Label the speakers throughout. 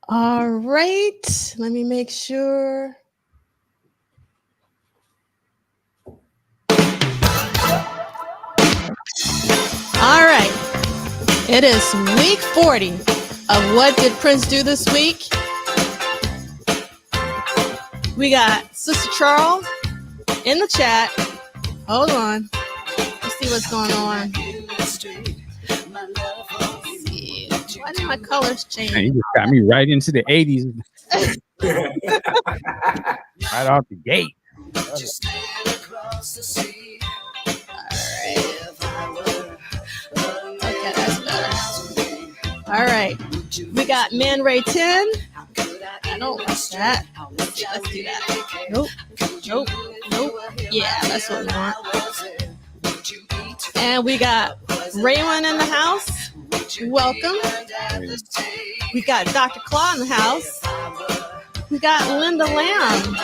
Speaker 1: All right, let me make sure. All right, it is week 40 of What Did Prince Do This Week? We got Sister Charles in the chat. Hold on. Let's see what's going on. Why did my colors change?
Speaker 2: Man, you just got me right into the 80s. Right off the gate.
Speaker 1: All right. Okay, that's better. All right. We got Man Ray 10. I don't like that. Let's do that. Nope. Yeah, that's what we want. And we got Raywin in the house. Welcome. We got Dr. Claw in the house. We got Linda Lamb.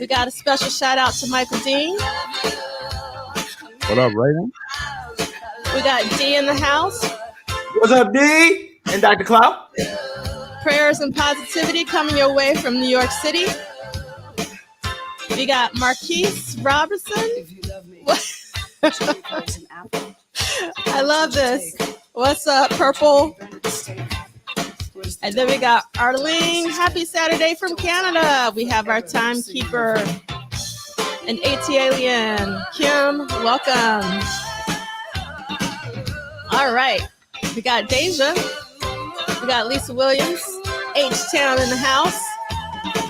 Speaker 1: We got a special shout out to Michael Dean.
Speaker 2: What up, Raven?
Speaker 1: We got D in the house.
Speaker 3: What's up, D? And Dr. Claw?
Speaker 1: Prayers and positivity coming your way from New York City. We got Marquise Robertson. I love this. What's up, Purple? And then we got Arlene. Happy Saturday from Canada. We have our timekeeper, an AT alien. Kim, welcome. All right. We got Deja. We got Lisa Williams. H-Town in the house.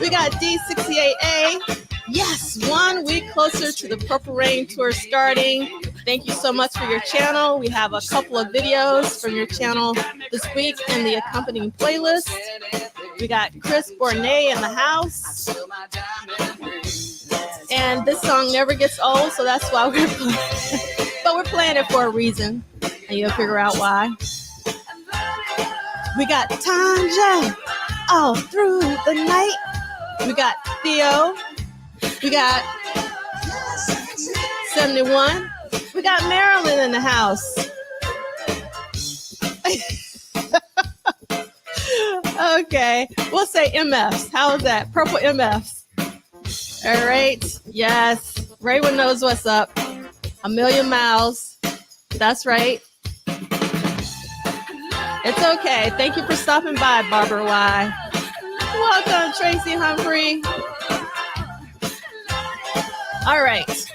Speaker 1: We got D68A. Yes, 1 week closer to the Purple Rain Tour starting. Thank you so much for your channel. We have a couple of videos from your channel this week in the accompanying playlist. We got Chris Bournet in the house. And this song never gets old, so that's why we're playing. But we're playing it for a reason, and you'll figure out why. We got Tanja all through the night. We got Theo. We got 71. We got Marilyn in the house. Okay, we'll say MFs. How is that? Purple MFs. All right. Yes. Raywin knows what's up. A million miles. That's right. It's okay. Thank you for stopping by, Barbara Y. Welcome, Tracy Humphrey. All right.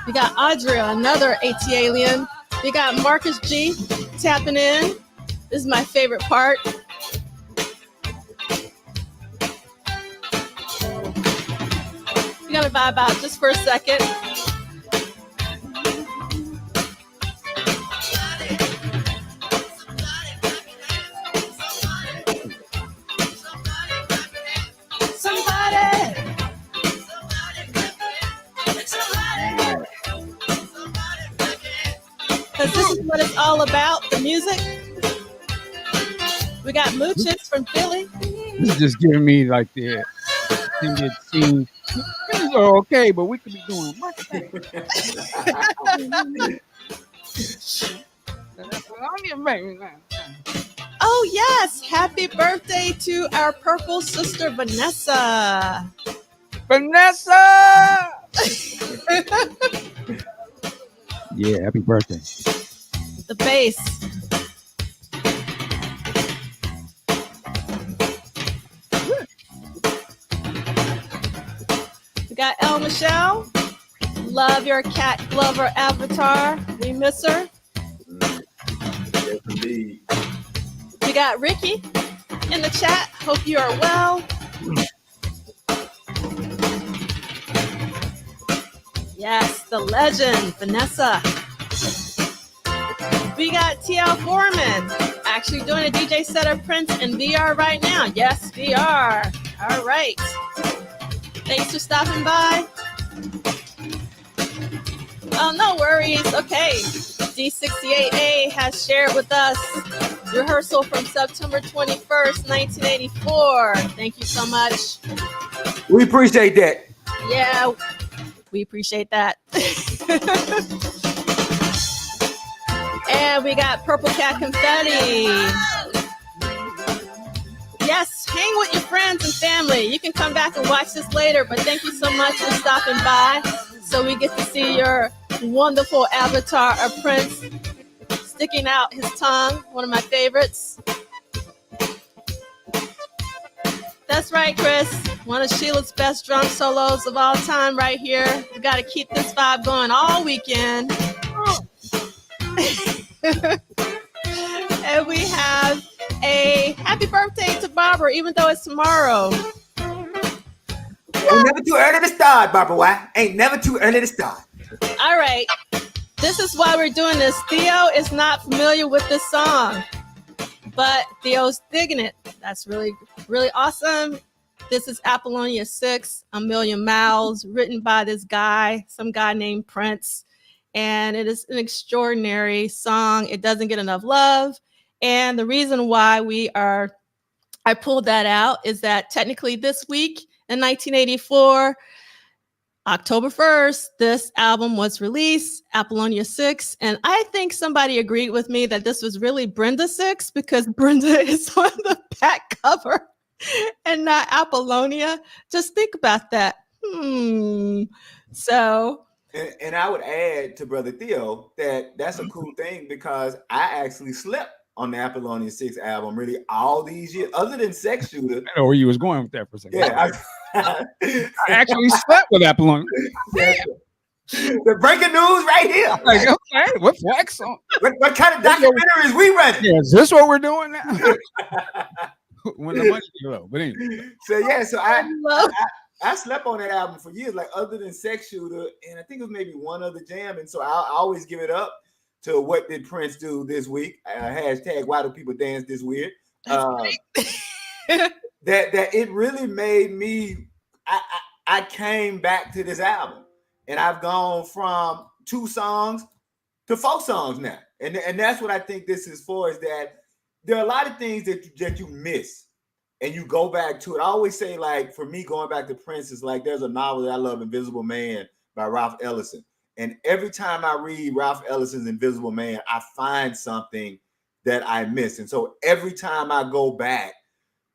Speaker 1: We got Audrey, another AT alien. We got Marcus G tapping in. This is my favorite part. We're going to vibe out just for a second. This is what it's all about, the music. We got Moochits from Philly.
Speaker 2: This is just giving me like the extended scene. Things are okay, but we could be doing much better.
Speaker 1: Oh, yes. Happy birthday to our purple sister, Vanessa.
Speaker 2: Vanessa! Yeah, happy birthday.
Speaker 1: The bass. We got El Michelle. Love your cat lover avatar. We miss her.
Speaker 3: Yes, indeed.
Speaker 1: We got Ricky in the chat. Hope you are well. Yes, the legend, Vanessa. We got TL Foreman, actually doing a DJ set of Prince in VR right now. Yes, VR. All right. Thanks for stopping by. Oh, no worries. Okay. D68A has shared with us rehearsal from September 21st, 1984. Thank you so much.
Speaker 3: We appreciate that.
Speaker 1: Yeah, we appreciate that. And we got Purple Cat Confetti. Yes, hang with your friends and family. You can come back and watch this later, but thank you so much for stopping by so we get to see your wonderful avatar of Prince sticking out his tongue, one of my favorites. That's right, Chris. One of Sheila's best drum solos of all time right here. We got to keep this vibe going all weekend. And we have a happy birthday to Barbara, even though it's tomorrow.
Speaker 3: Ain't never too early to start, Barbara White. Ain't never too early to start.
Speaker 1: All right. This is why we're doing this. Theo is not familiar with this song, but Theo's digging it. That's really, really awesome. This is Apollonia 6, A Million Miles, written by this guy, some guy named Prince. And it is an extraordinary song. It doesn't get enough love. And the reason why I pulled that out is that technically this week in 1984, October 1st, this album was released, Apollonia 6. And I think somebody agreed with me that this was really Brenda 6 because Brenda is on the back cover and not Apollonia. Just think about that. So...
Speaker 3: And I would add to Brother Theo that that's a cool thing because I actually slept on the Apollonia 6 album really all these years, other than Sex Shooter.
Speaker 2: I know where you was going with that for a second.
Speaker 3: Yeah,
Speaker 2: I actually slept with Apollonia.
Speaker 3: The breaking news right here.
Speaker 2: Like, okay, what flex on?
Speaker 3: What kind of documentaries we running?
Speaker 2: Yeah, is this what we're doing now? When the money's low, but anyway.
Speaker 3: So I slept on that album for years, like other than Sex Shooter, and I think it was maybe one other jam. And so I always give it up to what did Prince do this week? Hashtag why do people dance this weird? That it really made me. I came back to this album, and I've gone from 2 songs to 4 songs now, and that's what I think this is for. Is that there are a lot of things that you miss. And you go back to it. I always say, like, for me, going back to Prince is like there's a novel that I love, Invisible Man by Ralph Ellison. And every time I read Ralph Ellison's Invisible Man, I find something that I miss. And so every time I go back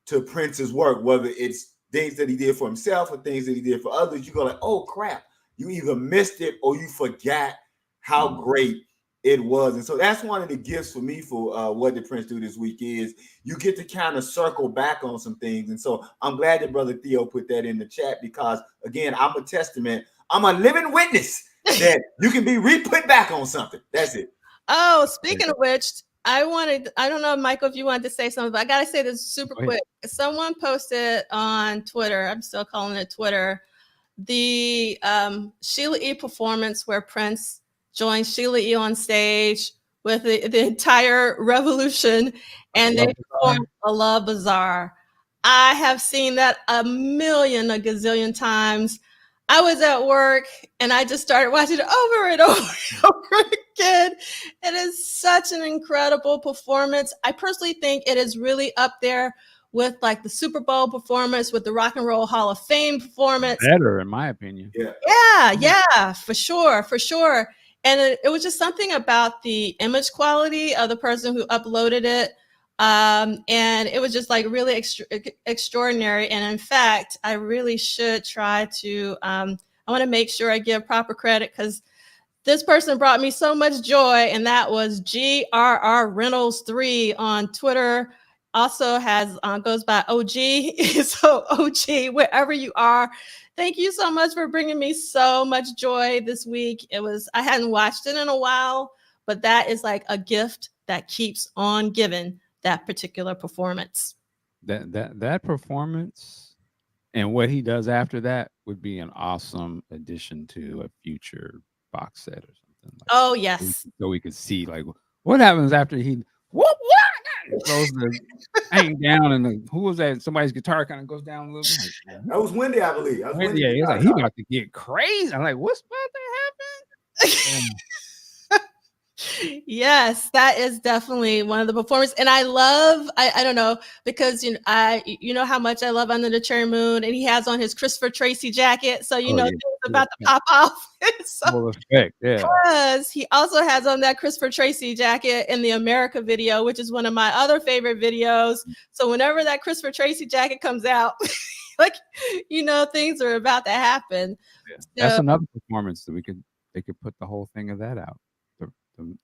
Speaker 3: to Prince's work, whether it's things that he did for himself or things that he did for others, you go like, oh, crap. You either missed it or you forgot how great it was. And so that's one of the gifts for me for what did Prince do this week is you get to kind of circle back on some things. And so I'm glad that Brother Theo put that in the chat because, again, I'm a testament. I'm a living witness that you can be re-put back on something. That's it.
Speaker 1: Oh, speaking of which, I don't know, Michael, if you wanted to say something, but I got to say this super quick. Someone posted on Twitter, I'm still calling it Twitter, the Sheila E performance where Prince joined Sheila E on stage with the entire revolution, and they performed a Love Bazaar. I have seen that a gazillion times. I was at work and I just started watching it over and over and over again. It is such an incredible performance. I personally think it is really up there with like the Super Bowl performance, with the Rock and Roll Hall of Fame performance.
Speaker 2: Better, in my opinion.
Speaker 1: Yeah, for sure. And it was just something about the image quality of the person who uploaded it. And it was just like really extraordinary. And in fact, I really should try to, I want to make sure I give proper credit because this person brought me so much joy. And that was GRR Reynolds 3 on Twitter. Also goes by OG. So OG, wherever you are, thank you so much for bringing me so much joy this week. I hadn't watched it in a while, but that is like a gift that keeps on giving, that particular performance.
Speaker 2: That performance and what he does after that would be an awesome addition to a future box set or something. Like
Speaker 1: yes.
Speaker 2: So we could see like what happens after he throws the hang down and who was that? Somebody's guitar kind of goes down a little bit.
Speaker 3: That was Wendy, I believe.
Speaker 2: Yeah, he's like, he about to get crazy. I'm like, what's about to happen?
Speaker 1: Yes, that is definitely one of the performers. And I love, I don't know, because you know how much I love Under the Cherry Moon, and he has on his Christopher Tracy jacket. So
Speaker 2: Oh, yeah.
Speaker 1: things about to pop off. So,
Speaker 2: Full effect, yeah.
Speaker 1: because he also has on that Christopher Tracy jacket in the America video, which is one of my other favorite videos. So whenever that Christopher Tracy jacket comes out, like, things are about to happen.
Speaker 2: Yeah.
Speaker 1: So,
Speaker 2: That's another performance that they could put the whole thing of that out.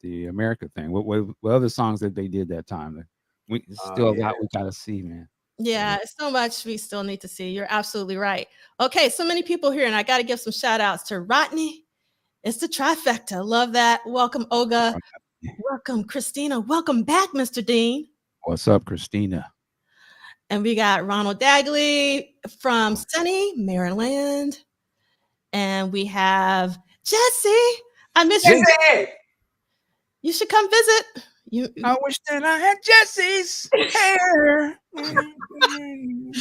Speaker 2: The America thing. What other songs that they did that time? We still a lot we gotta see, man.
Speaker 1: yeah, so much we still need to see. You're absolutely right. Okay, so many people here, and I got to give some shout outs to Rodney. It's the trifecta. Love that. Welcome, Olga. Welcome, Christina. Welcome back, Mr. Dean.
Speaker 2: What's up, Christina?
Speaker 1: And we got Ronald Dagley from sunny Maryland. And we have Jesse. I miss you. You should come visit.
Speaker 2: I wish that I had Jesse's hair.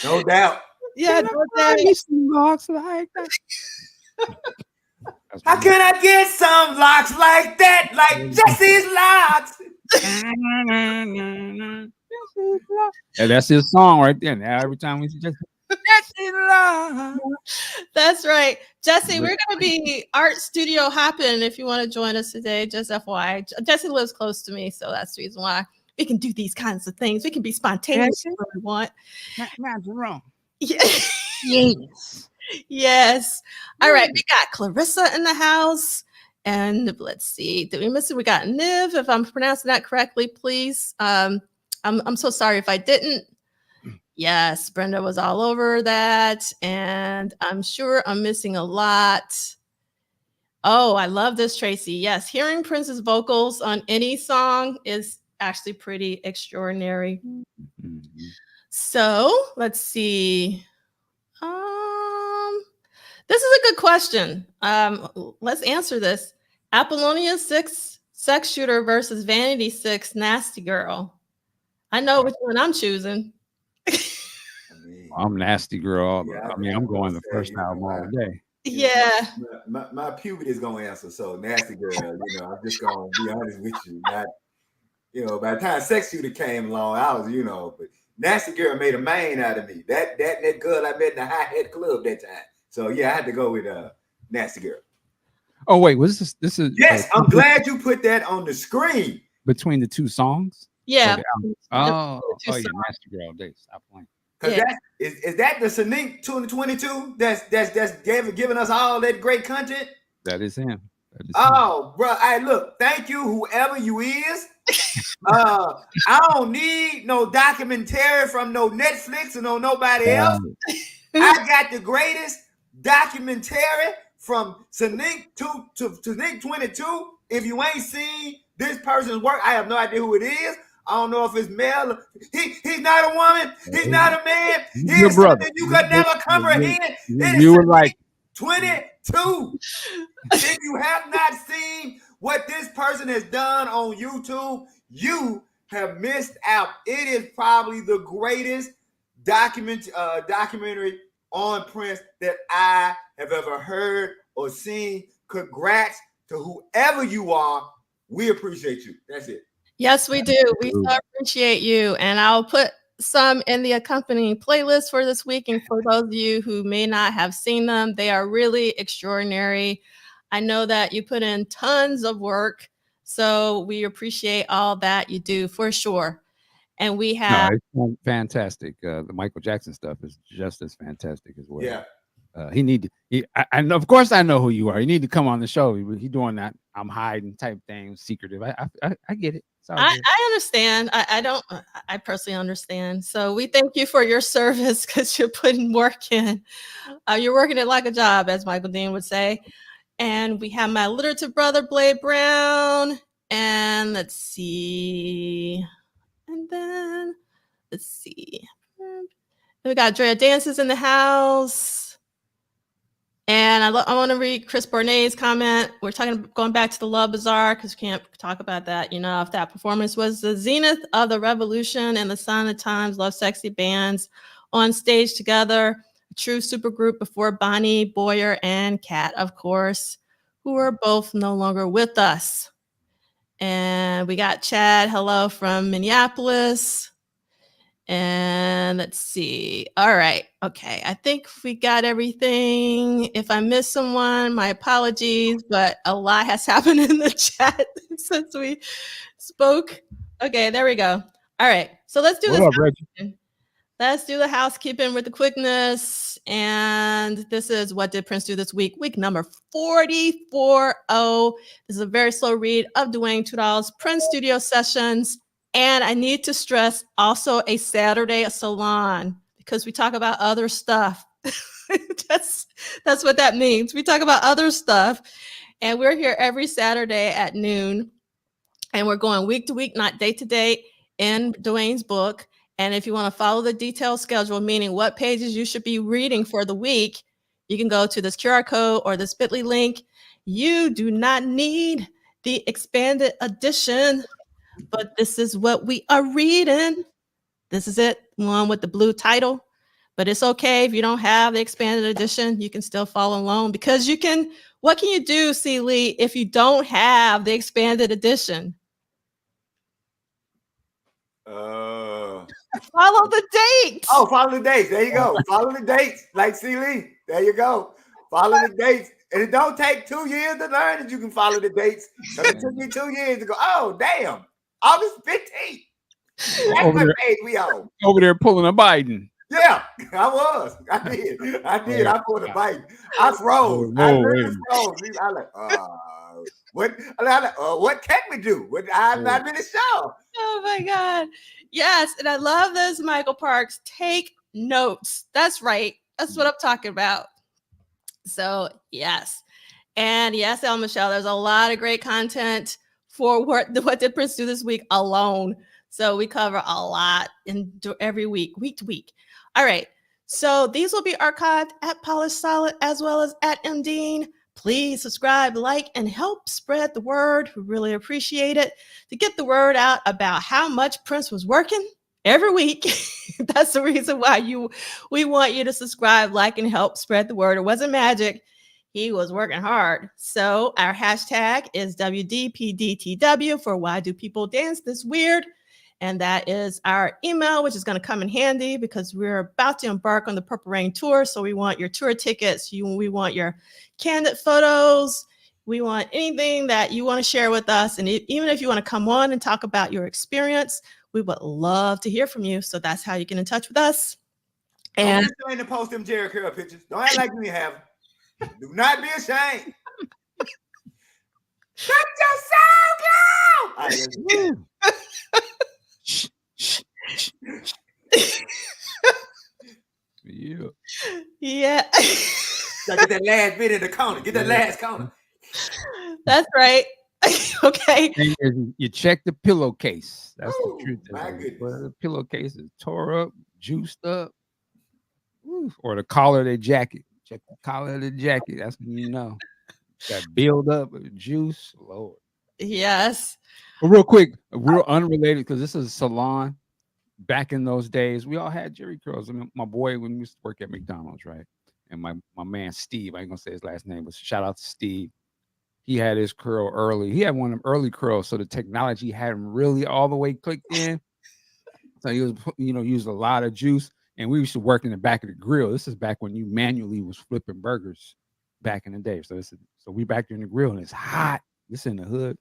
Speaker 3: No doubt.
Speaker 1: Yeah, no doubt.
Speaker 2: Some locks like that.
Speaker 3: How can I get some locks like that, like Jesse's locks?
Speaker 2: Yeah, that's his song right there. Now every time we see Jesse, Jesse's locks.
Speaker 1: That's right. Jesse, we're going to be art studio hopping if you want to join us today. Just FYI. Jesse lives close to me, so that's the reason why we can do these kinds of things. We can be spontaneous if we want.
Speaker 2: Not wrong.
Speaker 1: Yeah. Yes. Yes. All right. We got Clarissa in the house. And let's see. Did we miss it? We got Niv. If I'm pronouncing that correctly, please. I'm so sorry if I didn't. Yes, Brenda was all over that. And I'm sure I'm missing a lot. Oh, I love this, Tracy. Yes, hearing Prince's vocals on any song is actually pretty extraordinary. Mm-hmm. So let's see. This is a good question. Let's answer this. Apollonia 6 sex shooter versus Vanity 6 nasty girl. I know which one I'm choosing.
Speaker 2: I'm nasty girl. Yeah, I'm going the first album all day.
Speaker 1: Yeah.
Speaker 3: My puberty is gonna answer. So nasty girl, I'm just gonna be honest with you. Not, by the time sex shooter came along, I was, but nasty girl made a main out of me. That girl I met in the hi-hat club that time. So yeah, I had to go with nasty girl.
Speaker 2: Oh wait, was this is?
Speaker 3: Yes, I'm glad you put that on the screen.
Speaker 2: Between the two sons.
Speaker 1: Yeah.
Speaker 2: Yeah, nasty girl. They stop playing.
Speaker 3: Cause is that the C Liegh 2022 that's giving us all that great content?
Speaker 2: That is him.
Speaker 3: Oh, bro! Look, thank you, whoever you is. I don't need no documentary from no Netflix or nobody else. I got the greatest documentary from C Liegh to C Liegh 22. If you ain't seen this person's work, I have no idea who it is. I don't know if it's male. He's not a woman. He's not a man. He's something you could never comprehend.
Speaker 2: You were like
Speaker 3: 22. If you have not seen what this person has done on YouTube, you have missed out. It is probably the greatest documentary on Prince that I have ever heard or seen. Congrats to whoever you are. We appreciate you. That's it.
Speaker 1: Yes, we do. We so appreciate you. And I'll put some in the accompanying playlist for this week. And for those of you who may not have seen them, they are really extraordinary. I know that you put in tons of work, so we appreciate all that you do for sure. And we have
Speaker 2: it's fantastic. The Michael Jackson stuff is just as fantastic as well.
Speaker 3: Yeah.
Speaker 2: I know, of course I know who you are. You need to come on the show. He doing that I'm hiding type thing, secretive. I get it.
Speaker 1: I understand. I personally understand. So we thank you for your service because you're putting work in. You're working it like a job, as Michael Dean would say. And we have my literature brother, Blade Brown. And let's see. And then let's see. We got Drea Dances in the house. And I want to read Chris Bournet's comment. We're going back to the Love Bazaar because we can't talk about that. If that performance was the zenith of the revolution and the sign of times, love sexy bands on stage together, a true supergroup before Bonnie, Boyer, and Kat, of course, who are both no longer with us. And we got Chad, hello from Minneapolis. And let's see. All right. Okay. I think we got everything. If I missed someone, my apologies, but a lot has happened in the chat since we spoke. Okay, there we go. All right. So let's do
Speaker 2: What up, Reggie?
Speaker 1: Let's do the housekeeping with the quickness. And this is What Did Prince Do This Week? Week number 440. This is a very slow read of Duane Tudahl's Prince Studio Sessions. And I need to stress also a Saturday salon, because we talk about other stuff. that's what that means. We talk about other stuff. And we're here every Saturday at noon. And we're going week to week, not day to day, in Duane's book. And if you want to follow the detailed schedule, meaning what pages you should be reading for the week, you can go to this QR code or this bit.ly link. You do not need the expanded edition, but this is what we are reading. This is it, one with the blue title. But it's okay if you don't have the expanded edition. You can still follow along, because you can. What can you do, C Liegh, if you don't have the expanded edition? Follow the dates.
Speaker 3: Oh, follow the dates. There you go. Follow the dates, like C Liegh. There you go. Follow the dates. And it don't take 2 years to learn that you can follow the dates. So it took me 2 years to go, oh, damn. August 15th. That's what page we on.
Speaker 2: Over there pulling a Biden.
Speaker 3: Yeah, I was. I did. I pulled a Biden. I froze. I really froze. I like, what can we do? I'm not really sure.
Speaker 1: Oh my God. Yes. And I love this, Michael Parks. Take notes. That's right. That's what I'm talking about. So, yes. And yes, El Michelle, there's a lot of great content for what did Prince do this week alone. So we cover a lot every week to week. All right. So these will be archived at Polished Solid as well as at MDean. Please subscribe, like, and help spread the word. We really appreciate it. To get the word out about how much Prince was working every week. That's the reason why we want you to subscribe, like, and help spread the word. It wasn't magic. He was working hard. So our hashtag is WDPDTW for Why Do People Dance This Weird? And that is our email, which is going to come in handy because we're about to embark on the Purple Rain Tour. So we want your tour tickets. We want your candid photos. We want anything that you want to share with us. And even if you want to come on and talk about your experience, we would love to hear from you. So that's how you get in touch with us. And
Speaker 3: don't to post them Jerry Curl pictures. Don't act like you have. Do not be ashamed. Shut your sound down.
Speaker 2: Yeah.
Speaker 3: Get that last bit in the corner. Get that last corner.
Speaker 1: That's right. Okay.
Speaker 2: And you check the pillowcase. That's the truth.
Speaker 3: My goodness.
Speaker 2: The pillowcase is tore up, juiced up, or the collar of their jacket. Check the collar of the jacket. That's when you know. Got build up with juice. Lord.
Speaker 1: Yes.
Speaker 2: But real quick, real unrelated, because this is a salon. Back in those days, we all had Jerry curls. I mean, my boy, when we used to work at McDonald's, right? And my man Steve, I ain't gonna say his last name, but shout out to Steve. He had his curl early. He had one of them early curls, so the technology hadn't really all the way clicked in. So he was, used a lot of juice. And we used to work in the back of the grill. This is back when you manually was flipping burgers back in the day. So we back there in the grill and it's hot. This in the hood.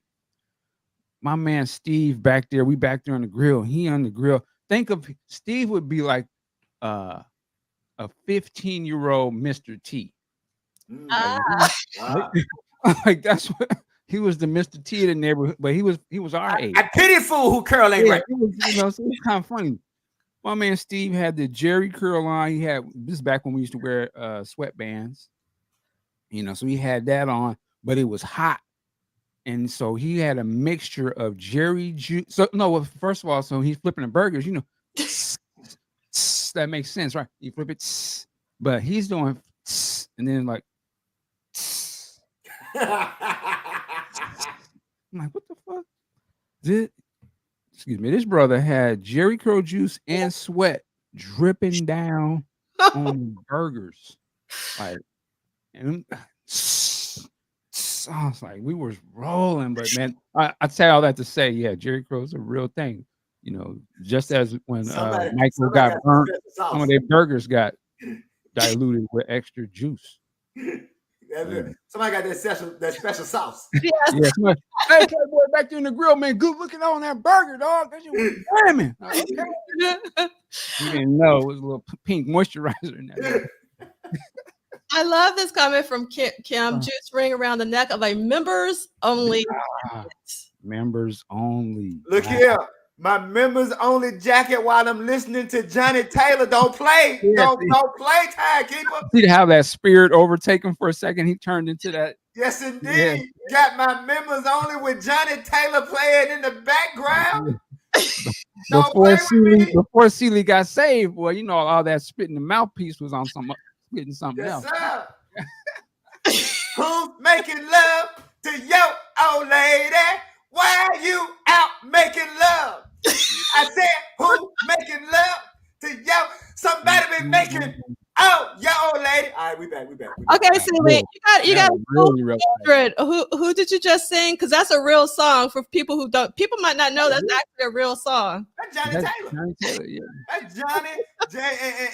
Speaker 2: My man Steve back there, we back there on the grill. He on the grill. Think of Steve would be like a 15-year-old Mr. T. Like that's what he was, the Mr. T of the neighborhood, but he was our age.
Speaker 3: I pity fool who curl ain't right.
Speaker 2: So it's kind of funny. My man Steve had the Jerry curl on. He had this is back when we used to wear sweatbands, so he had that on, but it was hot. And so he had a mixture of Jerry juice. So no, first of all, so he's flipping the burgers, that makes sense, right? You flip it, but he's doing and then like I'm like, what the fuck? Excuse me, this brother had Jerry curl juice and sweat dripping down on burgers. Like, and songs, like we was rolling. But man, I say all that to say, yeah, Jerry Curl's a real thing. You know, just as when Michael got burnt, some of their burgers got diluted with extra juice.
Speaker 3: Somebody got that special sauce.
Speaker 1: Yes.
Speaker 2: Yeah, somebody, hey, boy, back there in the grill, man, good looking on that burger, dog. That shit was slamming. Okay. You didn't know it was a little pink moisturizer in there.
Speaker 1: I love this comment from Kim. Juice ring around the neck of a members only.
Speaker 2: Members only.
Speaker 3: Look here. My members only jacket while I'm listening to Johnny Taylor. Don't play. Don't play, timekeeper.
Speaker 2: See how that spirit overtake him for a second? He turned into that.
Speaker 3: Yes, indeed. Yeah. Got my members only with Johnny Taylor playing in the background.
Speaker 2: Before C Liegh got saved, well, you know, all that spitting the mouthpiece was on spitting something else.
Speaker 3: Sir. Who's making love to your old lady? Why are you out making love? I said, who making love to yo? Somebody been making your old lady. All right, we back.
Speaker 1: Okay, C Liegh, you got really who did you just sing? Because that's a real song for people who don't. People might not know that's actually a real song.
Speaker 3: That's Johnny Taylor. Yeah. That's Johnny.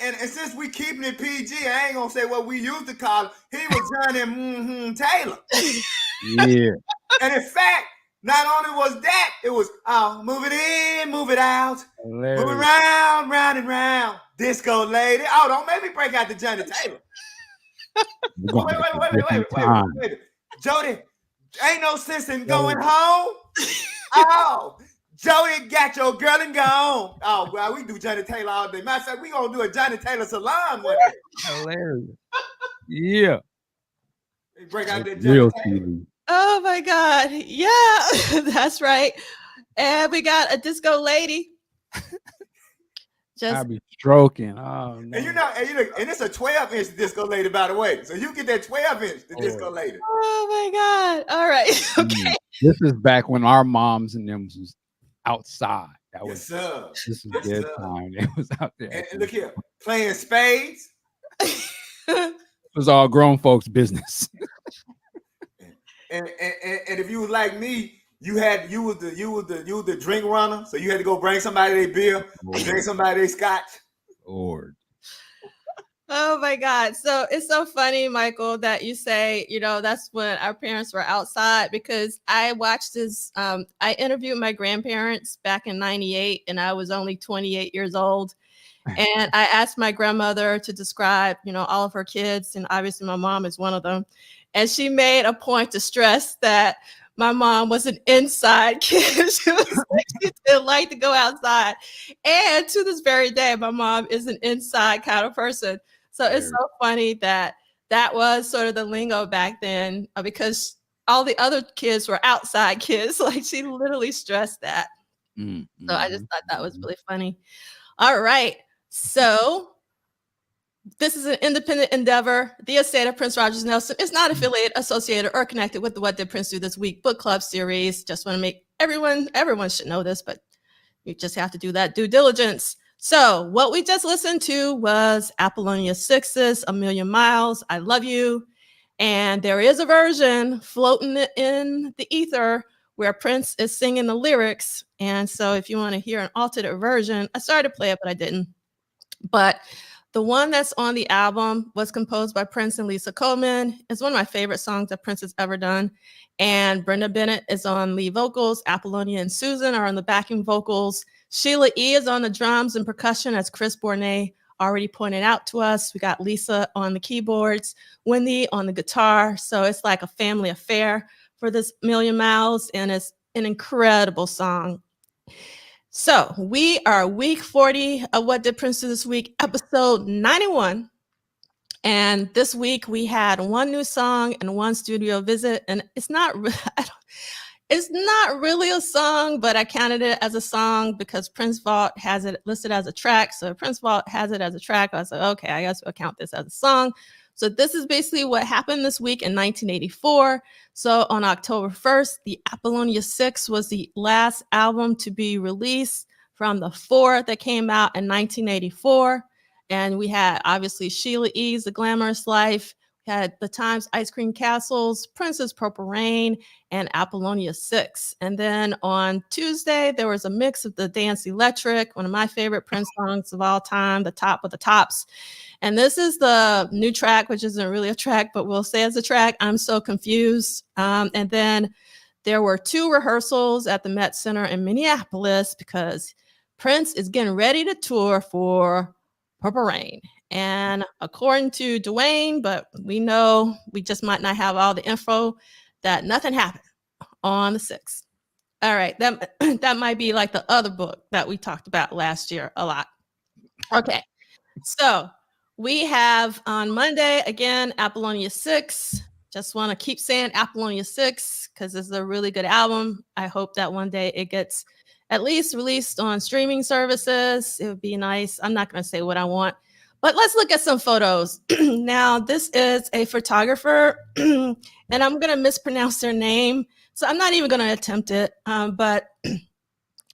Speaker 3: And since we keeping it PG, I ain't gonna say what we used to call him. He was Johnny Taylor.
Speaker 2: Yeah.
Speaker 3: And in fact, not only was that, it was move it in, move it out,
Speaker 2: hilarious.
Speaker 3: Move it round, round and round. Disco lady. Oh, don't make me break out the Johnny Taylor. Wait. Jody, ain't no sense in going home. Oh, Jody got your girl and gone. Oh, well, we do Johnny Taylor all day. Matter of fact, we gonna do a Johnny Taylor salon one day.
Speaker 2: Hilarious. Yeah.
Speaker 3: Break out that Johnny Taylor.
Speaker 1: Oh my God. Yeah, that's right. And we got a disco lady.
Speaker 2: I'll be stroking. Oh, no.
Speaker 3: And it's a 12-inch disco lady, by the way. So you get that 12-inch, the disco lady.
Speaker 1: Oh my God. All right. Okay.
Speaker 2: This is back when our moms and them was outside. That was
Speaker 3: this
Speaker 2: is their time. It was out there.
Speaker 3: And look here, playing spades.
Speaker 2: It was all grown folks' business.
Speaker 3: And if you was like me, you was the drink runner, so you had to go bring somebody their beer, drink somebody their scotch.
Speaker 2: Lord.
Speaker 1: Oh my God. So it's so funny, Michael, that you say, you know, that's when our parents were outside, because I watched this. I interviewed my grandparents back in '98 and I was only 28 years old. And I asked my grandmother to describe, you know, all of her kids. And obviously my mom is one of them. And she made a point to stress that my mom was an inside kid. She didn't like to go outside. And to this very day, my mom is an inside kind of person. So it's so funny that was sort of the lingo back then, because all the other kids were outside kids. Like, she literally stressed that. So I just thought that was really funny. All right. So this is an independent endeavor. The estate of Prince Rogers Nelson is not affiliated, associated, or connected with the What Did Prince Do This Week book club series. Just want to make everyone should know this, but you just have to do that due diligence. So what we just listened to was Apollonia 6's A Million Miles, I Love You. And there is a version floating in the ether where Prince is singing the lyrics. And so if you want to hear an alternate version, I started to play it, but I didn't. But the one that's on the album was composed by Prince and Lisa Coleman. It's one of my favorite songs that Prince has ever done. And Brenda Bennett is on lead vocals. Apollonia and Susan are on the backing vocals. Sheila E is on the drums and percussion, as Chris Bournet already pointed out to us. We got Lisa on the keyboards, Wendy on the guitar. So it's like a family affair for this Million Miles, and it's an incredible song. So we are week 40 of What Did Prince Do This Week, episode 91. And this week we had one new song and one studio visit. And it's not really a song, but I counted it as a song because Prince Vault has it listed as a track. So Prince Vault has it as a track. I was like, okay, I guess we'll count this as a song. So this is basically what happened this week in 1984. So on October 1st, the Apollonia 6 was the last album to be released from the 4 that came out in 1984. And we had obviously Sheila E's The Glamorous Life, had the Times Ice Cream Castles, Prince's Purple Rain, and Apollonia 6. And then on Tuesday, there was a mix of the Dance Electric, one of my favorite Prince songs of all time, The Top of the Tops. And this is the new track, which isn't really a track, but we'll say it's a track, I'm So Confused. And then there were 2 rehearsals at the Met Center in Minneapolis because Prince is getting ready to tour for Purple Rain. And according to Duane, but we know we just might not have all the info, that nothing happened on the 6th. All right, that might be like the other book that we talked about last year a lot. Okay, so we have on Monday, again, Apollonia 6. Just want to keep saying Apollonia 6 because this is a really good album. I hope that one day it gets at least released on streaming services. It would be nice. I'm not going to say what I want, but let's look at some photos. Now, this is a photographer, and I'm going to mispronounce their name, so I'm not even going to attempt it, but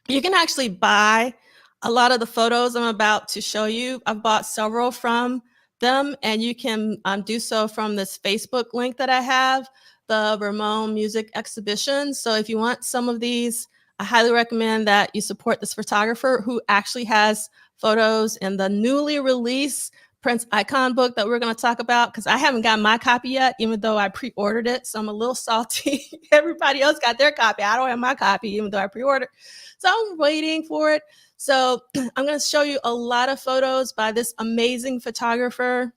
Speaker 1: you can actually buy a lot of the photos I'm about to show you. I've bought several from them, and you can do so from this Facebook link that I have, the Ramon Music Exhibition. So if you want some of these, I highly recommend that you support this photographer who actually has photos in the newly released Prince Icon book that we're going to talk about, because I haven't got my copy yet, even though I pre-ordered it. So I'm a little salty. Everybody else got their copy. I don't have my copy, even though I pre-ordered. So I'm waiting for it. So I'm going to show you a lot of photos by this amazing photographer.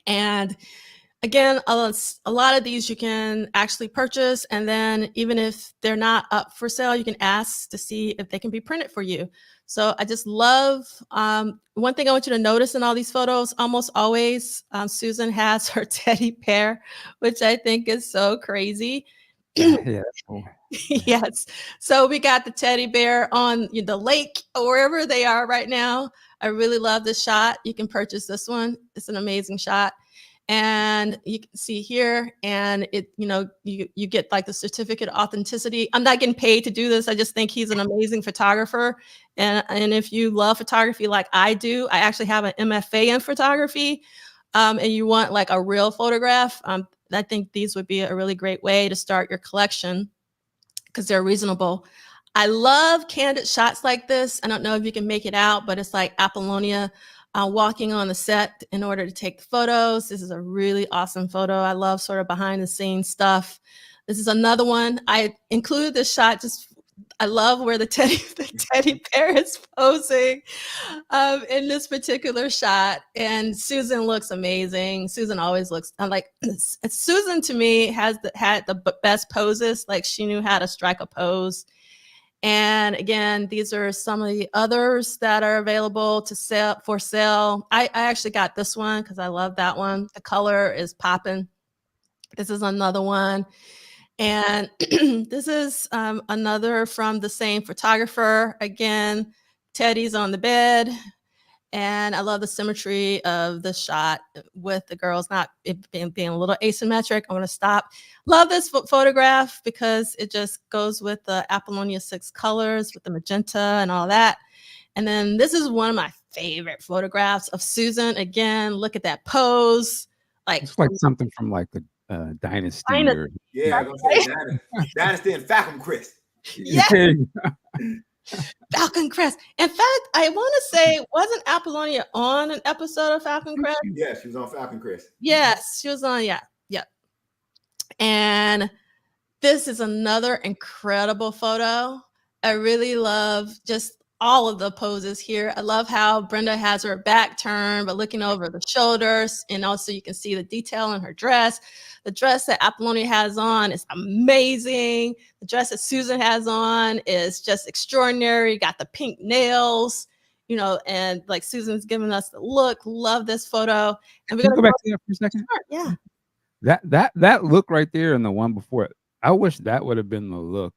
Speaker 1: And again, a lot of these you can actually purchase, and then even if they're not up for sale, you can ask to see if they can be printed for you. So I just love, one thing I want you to notice in all these photos, almost always Susan has her teddy bear, which I think is so crazy.
Speaker 2: Yeah, that's cool.
Speaker 1: Yes. So we got the teddy bear on the lake or wherever they are right now. I really love this shot. You can purchase this one. It's an amazing shot. And you can see here, and it, you get like the certificate of authenticity. I'm not getting paid to do this. I just think he's an amazing photographer. And if you love photography like I do, I actually have an MFA in photography, and you want like a real photograph, I think these would be a really great way to start your collection because they're reasonable. I love candid shots like this. I don't know if you can make it out, but it's like Apollonia walking on the set in order to take the photos. This is a really awesome photo. I love sort of behind the scenes stuff. This is another one. I included this shot I love where the teddy bear is posing in this particular shot. And Susan looks amazing. Susan always looks like Susan to me had the best poses. Like she knew how to strike a pose. And again, these are some of the others that are available for sale. I actually got this one because I love that one. The color is popping. This is another one. And this is another from the same photographer. Again, Teddy's on the bed. And I love the symmetry of the shot with the girls not being a little asymmetric. I'm going to stop. Love this photograph because it just goes with the Apollonia 6 colors with the magenta and all that. And then this is one of my favorite photographs of Susan. Again, look at that pose.
Speaker 2: It's like something from like the Dynasty.
Speaker 3: Yeah, I'm going to say Dynasty and Falcon Crest.
Speaker 1: Yeah. Falcon Crest. In fact, I want to say, wasn't Apollonia on an episode of Falcon Crest?
Speaker 3: Yeah, she was on Falcon Crest.
Speaker 1: Yes, she was on. Yeah. And this is another incredible photo. I really love just all of the poses here. I love how Brenda has her back turned, but looking over the shoulders. And also you can see the detail in her dress. The dress that Apollonia has on is amazing. The dress that Susan has on is just extraordinary. Got the pink nails, and like Susan's giving us the look. Love this photo. And we're going to
Speaker 2: go back to that for a second.
Speaker 1: Sure, yeah.
Speaker 2: That look right there and the one before it, I wish that would have been the look.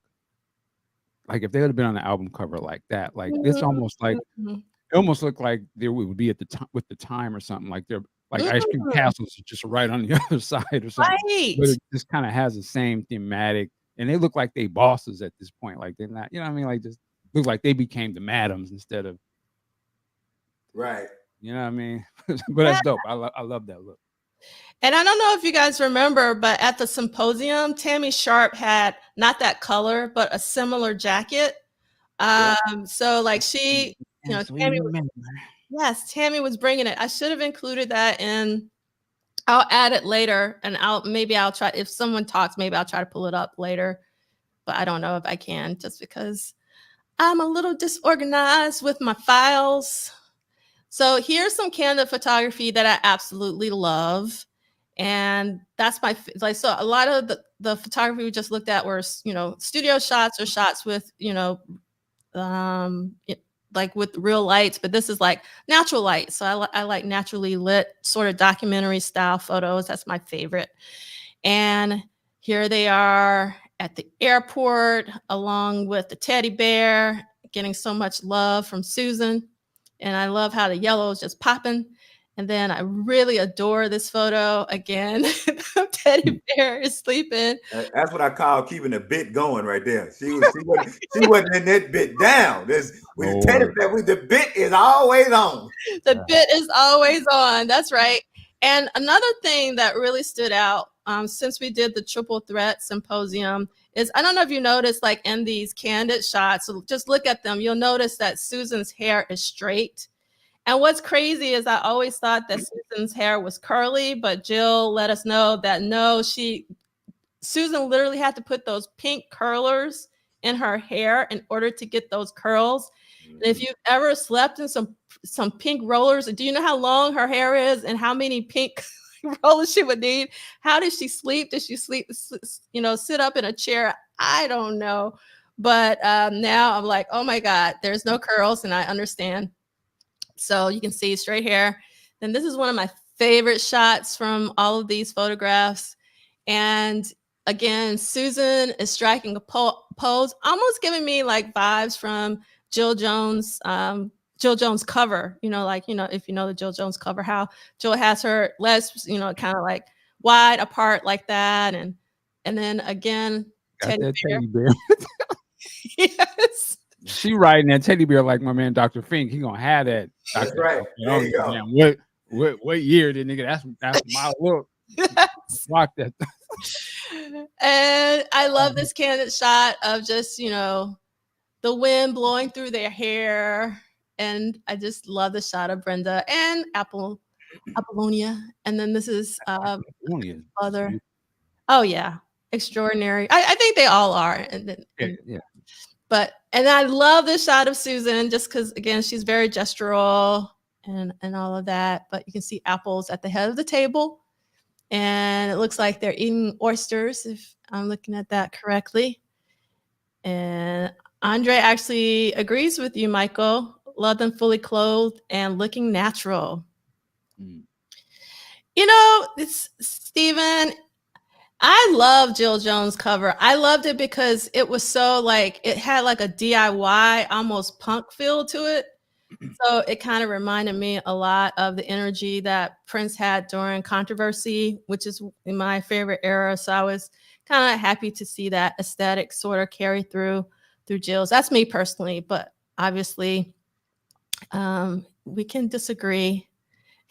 Speaker 2: Like if they would have been on the album cover like that, like it's almost like it almost looked like there would be at the time with the time or something, like they're like Ice Cream Castles is just right on the other side or something.
Speaker 1: Right.
Speaker 2: But it just kind of has the same thematic, and they look like they bosses at this point. Like they're not, you know what I mean? Like just look like they became the madams instead of
Speaker 3: right.
Speaker 2: You know what I mean? But that's dope. I love that look.
Speaker 1: And I don't know if you guys remember, but at the symposium, Tammy Sharp had not that color, but a similar jacket. So like she, you know, Tammy was, yes, Tammy was bringing it. I should have included that in. I'll add it later, and I'll try. If someone talks, maybe I'll try to pull it up later. But I don't know if I can, just because I'm a little disorganized with my files. So here's some candid photography that I absolutely love. And that's so a lot of the photography we just looked at were, you know, studio shots or shots with, you know, like with real lights, but this is like natural light. So I like naturally lit sort of documentary style photos. That's my favorite. And here they are at the airport along with the teddy bear, getting so much love from Susan. And I love how the yellow is just popping. And then I really adore this photo again. Teddy bear is sleeping.
Speaker 3: That's what I call keeping the bit going right there. She wasn't in that bit down. With teddy bear, the bit is always on.
Speaker 1: The bit is always on. That's right. And another thing that really stood out since we did the triple threat symposium is, I don't know if you noticed, like in these candid shots, so just look at them. You'll notice that Susan's hair is straight. And what's crazy is I always thought that Susan's hair was curly, but Jill let us know that no, Susan literally had to put those pink curlers in her hair in order to get those curls. And if you've ever slept in some pink rollers, do you know how long her hair is and how many pink rollers she would need? How did she sleep? Did she sleep, you know, sit up in a chair? I don't know. But now I'm like, oh my God, there's no curls, and I understand. So you can see straight hair. Then this is one of my favorite shots from all of these photographs. And again, Susan is striking a pose, almost giving me like vibes from Jill Jones' cover. You know, like, you know, if you know the Jill Jones cover, how Jill has her legs, you know, kind of like wide apart like that. And then again, teddy bear. Yes.
Speaker 2: She riding that teddy bear like my man Dr. Fink. He gonna have that.
Speaker 3: That's right. There you go.
Speaker 2: Man, what year did nigga? That's my look. Rock that.
Speaker 1: And I love this candid shot of just, you know, the wind blowing through their hair. And I just love the shot of Brenda and Apollonia. And then this is other. Oh yeah, extraordinary. I think they all are. And
Speaker 2: yeah.
Speaker 1: And I love this shot of Susan just because, again, she's very gestural and all of that. But you can see apples at the head of the table. And it looks like they're eating oysters, if I'm looking at that correctly. And Andre actually agrees with you, Michael. Love them fully clothed and looking natural. You know, it's Stephen. I love Jill Jones' cover. I loved it because it was so like, it had like a DIY, almost punk feel to it. So it kind of reminded me a lot of the energy that Prince had during Controversy, which is in my favorite era. So I was kind of happy to see that aesthetic sort of carry through Jill's. That's me personally, but obviously we can disagree.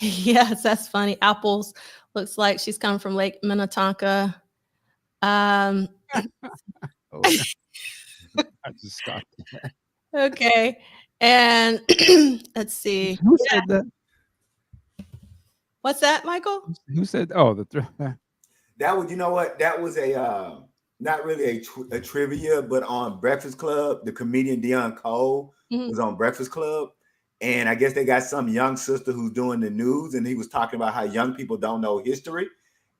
Speaker 1: Yes, that's funny. Apples looks like she's coming from Lake Minnetonka.
Speaker 2: I just stopped.
Speaker 1: Okay. And let's see.
Speaker 2: Who said that?
Speaker 1: What's that, Michael?
Speaker 2: Who said? Oh,
Speaker 3: that was. You know what? That was a not really a trivia, but on Breakfast Club, the comedian Dion Cole was on Breakfast Club, and I guess they got some young sister who's doing the news, and he was talking about how young people don't know history,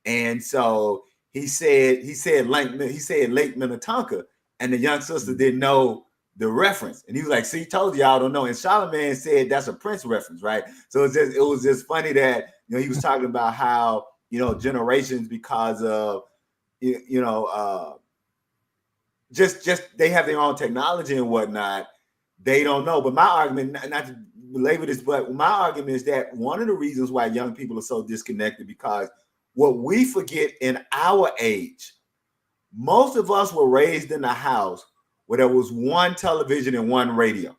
Speaker 3: and so he said Lake Minnetonka, and the young sister didn't know the reference, and he was like, "See, told you, y'all don't know." And Charlamagne said that's a Prince reference, right? So it was just funny that, you know, he was talking about how, you know, generations, because of just they have their own technology and whatnot, they don't know. But my argument, not to belabor this, but my argument is that one of the reasons why young people are so disconnected, because what we forget in our age, most of us were raised in a house where there was one television and one radio.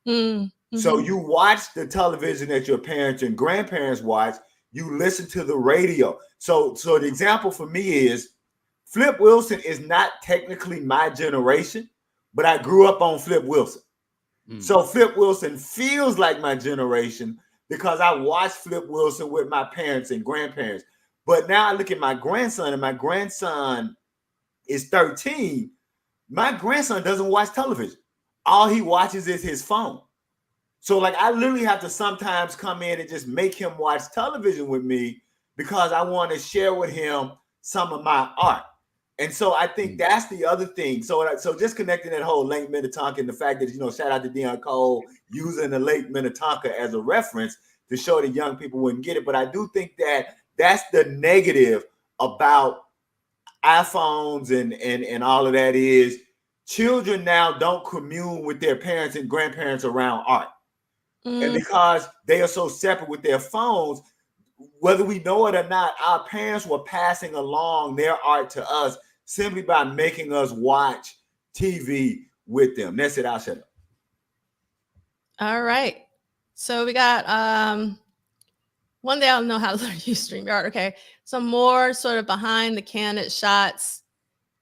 Speaker 3: So you watched the television that your parents and grandparents watched. You listen to the radio. So the example for me is Flip Wilson is not technically my generation, but I grew up on Flip Wilson. So Flip Wilson feels like my generation because I watched Flip Wilson with my parents and grandparents. But now I look at my grandson, and my grandson is 13. My grandson doesn't watch television. All he watches is his phone. So like I literally have to sometimes come in and just make him watch television with me because I want to share with him some of my art. And so I think that's the other thing. So just connecting that whole Lake Minnetonka and the fact that, shout out to Deon Cole using the Lake Minnetonka as a reference to show that young people wouldn't get it. But I do think that that's the negative about iPhones and all of that is children now don't commune with their parents and grandparents around art. And because they are so separate with their phones, whether we know it or not, our parents were passing along their art to us simply by making us watch TV with them. That's it. I'll shut up.
Speaker 1: All right. So we got one day I'll know how to learn to use StreamYard. Okay. Some more sort of behind the candid shots.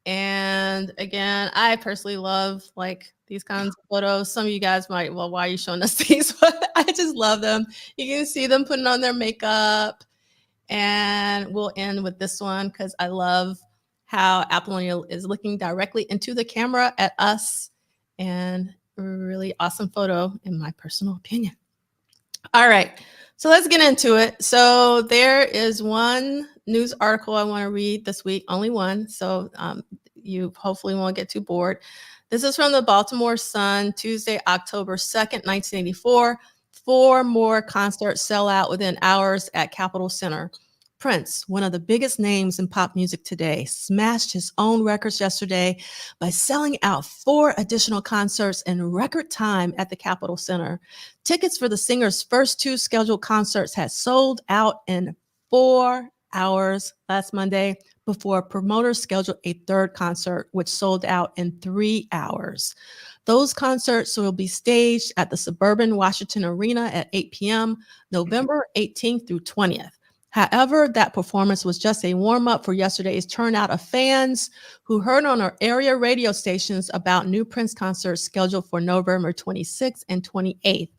Speaker 1: And again, I personally love like these kinds of photos. Some of you guys might, well, why are you showing us these? But I just love them. You can see them putting on their makeup. And we'll end with this one because I love how Apollonia is looking directly into the camera at us. And a really awesome photo, in my personal opinion. All right, so let's get into it. So there is one news article I want to read this week, only one. So you hopefully won't get too bored. This is from the Baltimore Sun, Tuesday, October 2nd, 1984. 4 more concerts sell out within hours at Capitol Center. Prince, one of the biggest names in pop music today, smashed his own records yesterday by selling out 4 additional concerts in record time at the Capitol Center. Tickets for the singer's first 2 scheduled concerts had sold out in 4 hours last Monday before promoters scheduled a 3rd concert, which sold out in 3 hours. Those concerts will be staged at the Suburban Washington Arena at 8 p.m., November 18th through 20th. However, that performance was just a warm-up for yesterday's turnout of fans who heard on our area radio stations about new Prince concerts scheduled for November 26th and 28th.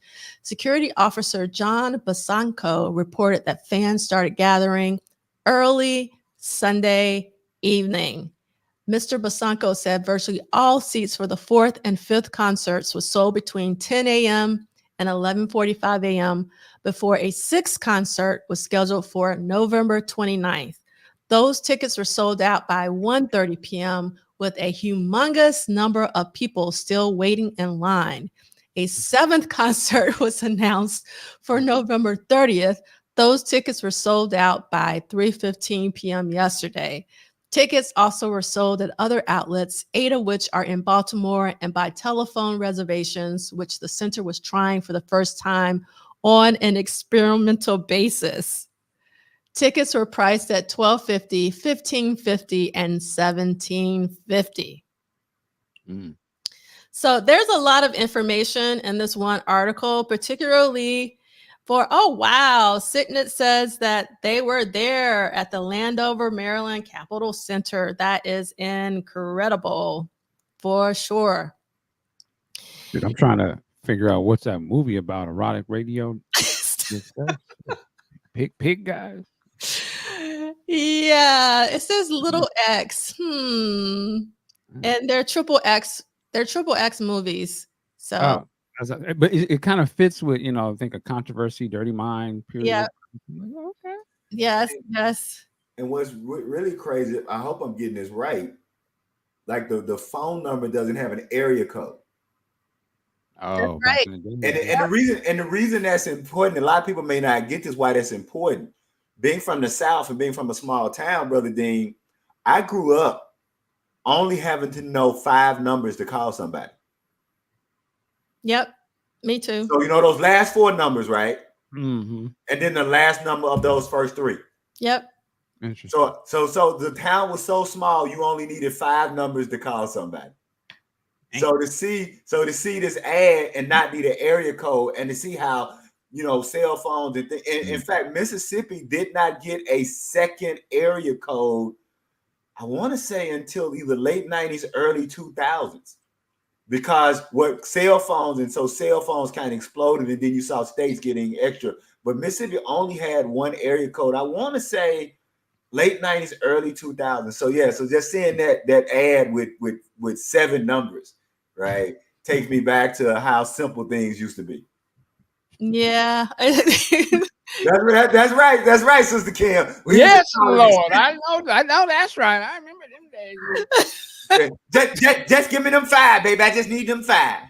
Speaker 1: Security officer John Basanko reported that fans started gathering early Sunday evening. Mr. Basanko said virtually all seats for the 4th and 5th concerts were sold between 10 a.m. and 11:45 a.m. before a 6th concert was scheduled for November 29th. Those tickets were sold out by 1:30 p.m. with a humongous number of people still waiting in line. A 7th concert was announced for November 30th. Those tickets were sold out by 3:15 p.m. yesterday. Tickets also were sold at other outlets, 8 of which are in Baltimore, and by telephone reservations, which the center was trying for the first time on an experimental basis. Tickets were priced at $12.50, $15.50, and $17.50. So there's a lot of information in this one article, particularly for, oh, wow, Signet says that they were there at the Landover, Maryland Capitol Center. That is incredible, for sure.
Speaker 2: Dude, I'm trying to figure out what's that movie about, erotic radio? Pig guys?
Speaker 1: Yeah, it says Little X. And they're triple X movies. So
Speaker 2: but it kind of fits with, I think a controversy, Dirty Mind period.
Speaker 1: Yeah.
Speaker 2: Okay.
Speaker 1: Yes.
Speaker 3: And what's really crazy, I hope I'm getting this right, like the phone number doesn't have an area code.
Speaker 2: Oh,
Speaker 1: right.
Speaker 3: And the reason that's important, a lot of people may not get this, why that's important. Being from the South and being from a small town, Brother Dean, I grew up only having to know 5 numbers to call somebody.
Speaker 1: Yep, me too.
Speaker 3: So those last 4 numbers, right?
Speaker 2: Mm-hmm.
Speaker 3: And then the last number of those first 3.
Speaker 1: Yep.
Speaker 2: Interesting.
Speaker 3: So the town was so small, you only needed 5 numbers to call somebody. So to see this ad and not need an area code, and to see how cell phones and things. In fact, Mississippi did not get a second area code, I want to say, until either late 90s, early 2000s. Because cell phones kind of exploded, and then you saw states getting extra. But Mississippi only had one area code. I want to say late 90s, early 2000s. So yeah, so just seeing that ad with 7 numbers, right, takes me back to how simple things used to be.
Speaker 1: Yeah.
Speaker 3: That's right, Sister Kim.
Speaker 2: Yes, Lord. I know that's right. I remember them days.
Speaker 3: Just give me them 5, baby. I just need them 5.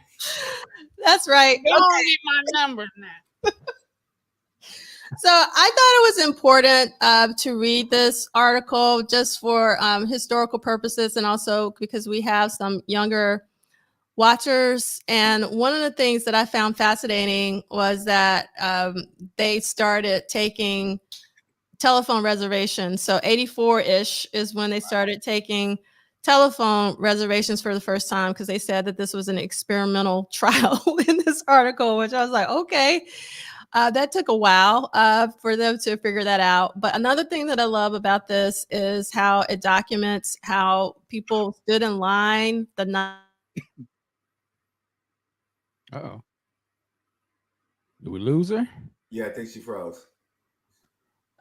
Speaker 1: That's right.
Speaker 2: Don't need my numbers now.
Speaker 1: So I thought it was important to read this article just for historical purposes, and also because we have some younger watchers. And one of the things that I found fascinating was that they started taking telephone reservations. So 84-ish is when they started taking telephone reservations for the first time, because they said that this was an experimental trial in this article, which I was like, okay. That took a while for them to figure that out. But another thing that I love about this is how it documents how people stood in line the night.
Speaker 2: Uh-oh. Did we lose her?
Speaker 3: Yeah, I think she froze.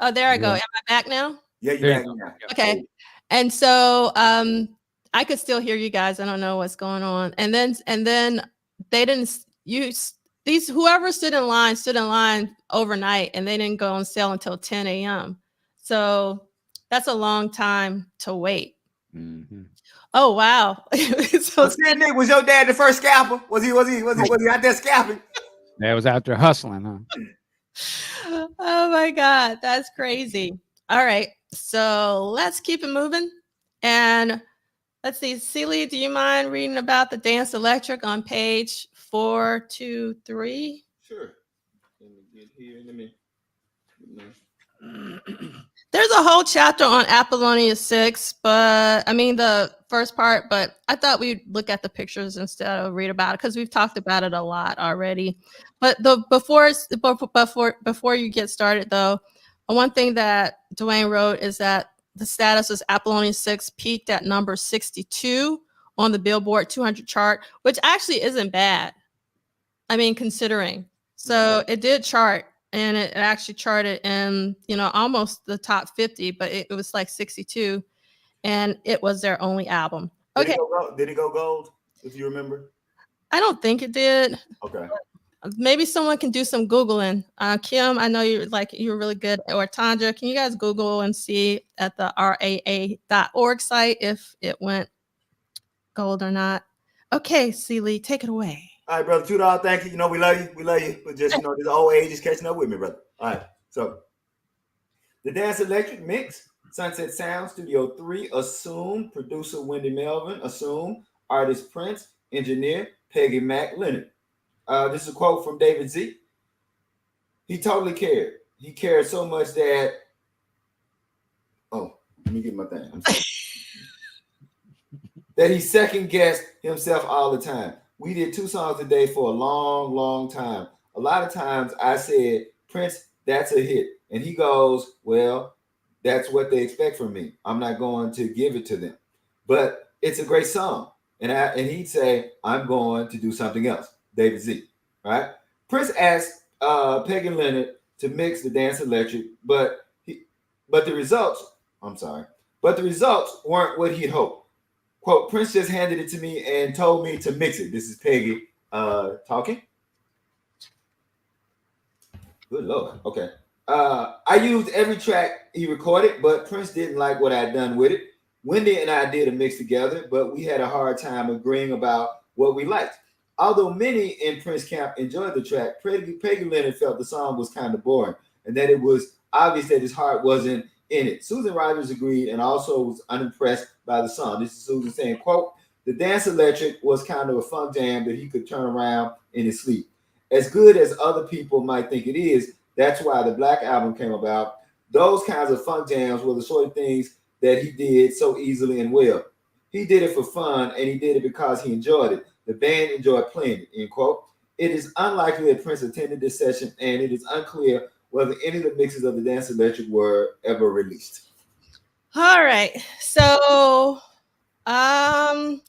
Speaker 1: Oh, there I go. Am I back now?
Speaker 3: Yeah, you're back now.
Speaker 1: Okay. And so I could still hear you guys. I don't know what's going on. And then they didn't use these, whoever stood in line overnight, and they didn't go on sale until 10 a.m. So that's a long time to wait.
Speaker 2: Mm-hmm.
Speaker 1: Oh, wow.
Speaker 3: So Nick, was your dad the first scalper? Was he out there scalping?
Speaker 2: That was out there hustling, huh?
Speaker 1: Oh my God, that's crazy. All right, so let's keep it moving. And let's see, C Liegh, do you mind reading about the Dance Electric on page 423?
Speaker 3: Sure. Let me get here.
Speaker 1: There's a whole chapter on Apollonia 6, but I mean the first part, but I thought we'd look at the pictures instead of read about it, because we've talked about it a lot already. But before you get started though, one thing that Duane wrote is that the status is Apollonia 6 peaked at number 62 on the Billboard 200 chart, which actually isn't bad. I mean, considering. So it did chart, and it actually charted in, almost the top 50, but it was like 62, and it was their only album. Okay.
Speaker 3: Did it go gold, if you remember?
Speaker 1: I don't think it did.
Speaker 3: Okay.
Speaker 1: Maybe someone can do some Googling. Kim, I know you're really good. Or Tanja, can you guys Google and see at the RAA.org site if it went gold or not? Okay, C Liegh, take it away.
Speaker 3: All right, Brother Tudahl, thank you. We love you. But just, this old age is catching up with me, brother. All right, so the Dance Electric Mix, Sunset Sound, Studio 3, assume, producer Wendy Melvin, assume, artist Prince, engineer Peggy Mac Leonard. This is a quote from David Z. He totally cared. He cared so much that, let me get my thing. I'm sorry. That he second guessed himself all the time. We did 2 songs a day for a long, long time. A lot of times I said, Prince, that's a hit. And he goes, well, that's what they expect from me. I'm not going to give it to them. But it's a great song. And he'd say, I'm going to do something else. David Z, right? Prince asked Peggy Leonard to mix the Dance Electric, but the results weren't what he'd hoped. Quote, Prince just handed it to me and told me to mix it. This is Peggy talking. Good Lord. Okay. I used every track he recorded, but Prince didn't like what I'd done with it. Wendy and I did a mix together, but we had a hard time agreeing about what we liked. Although many in Prince camp enjoyed the track, Peggy Leonard felt the song was kind of boring and that it was obvious that his heart wasn't in it. Susan Rogers agreed and also was unimpressed by the song. This is Susan saying, quote, the Dance Electric was kind of a funk jam that he could turn around in his sleep. As good as other people might think it is, that's why the Black Album came about. Those kinds of funk jams were the sort of things that he did so easily and well. He did it for fun, and he did it because he enjoyed it. The band enjoyed playing it, end quote. It is unlikely that Prince attended this session, and it is unclear whether any of the mixes of the Dance Electric were ever released.
Speaker 1: All right. So the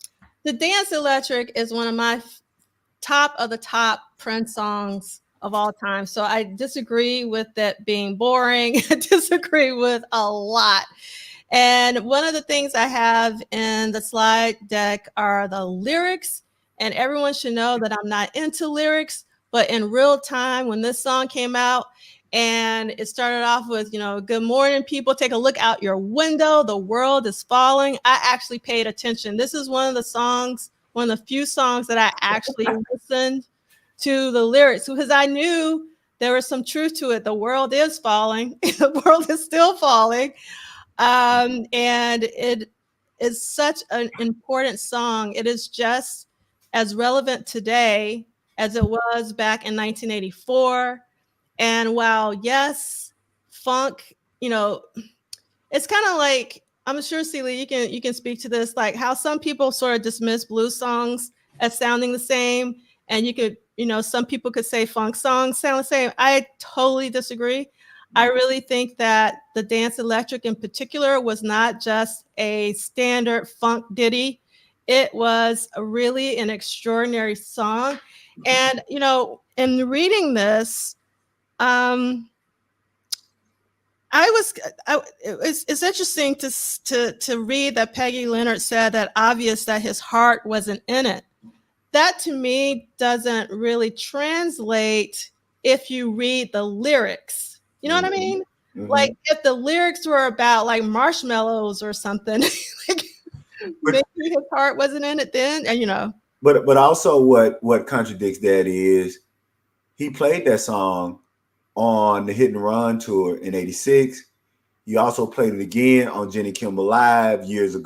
Speaker 1: Dance Electric is one of my top of the top Prince songs of all time. So I disagree with that being boring. I disagree with a lot. And one of the things I have in the slide deck are the lyrics. And everyone should know that I'm not into lyrics, but in real time, when this song came out and it started off with, good morning, people, take a look out your window, the world is falling, I actually paid attention. This is one of the few songs that I actually listened to the lyrics because I knew there was some truth to it. The world is falling. The world is still falling. And it is such an important song. It is just as relevant today as it was back in 1984. And while, yes, funk, it's kind of like, I'm sure, C Liegh, you can speak to this, like how some people sort of dismiss blues songs as sounding the same. And you could, some people could say funk songs sound the same. I totally disagree. I really think that the Dance Electric in particular was not just a standard funk ditty. It was really an extraordinary song. And, in reading this, it's interesting to read that Peggy Leonard said that obvious that his heart wasn't in it. That to me doesn't really translate if you read the lyrics. You know what I mean? Mm-hmm. Like if the lyrics were about like marshmallows or something, maybe his heart wasn't in it then, and
Speaker 3: But also what contradicts that is he played that song on the Hit and Run tour in '86. He also played it again on Jenny Kimball Live years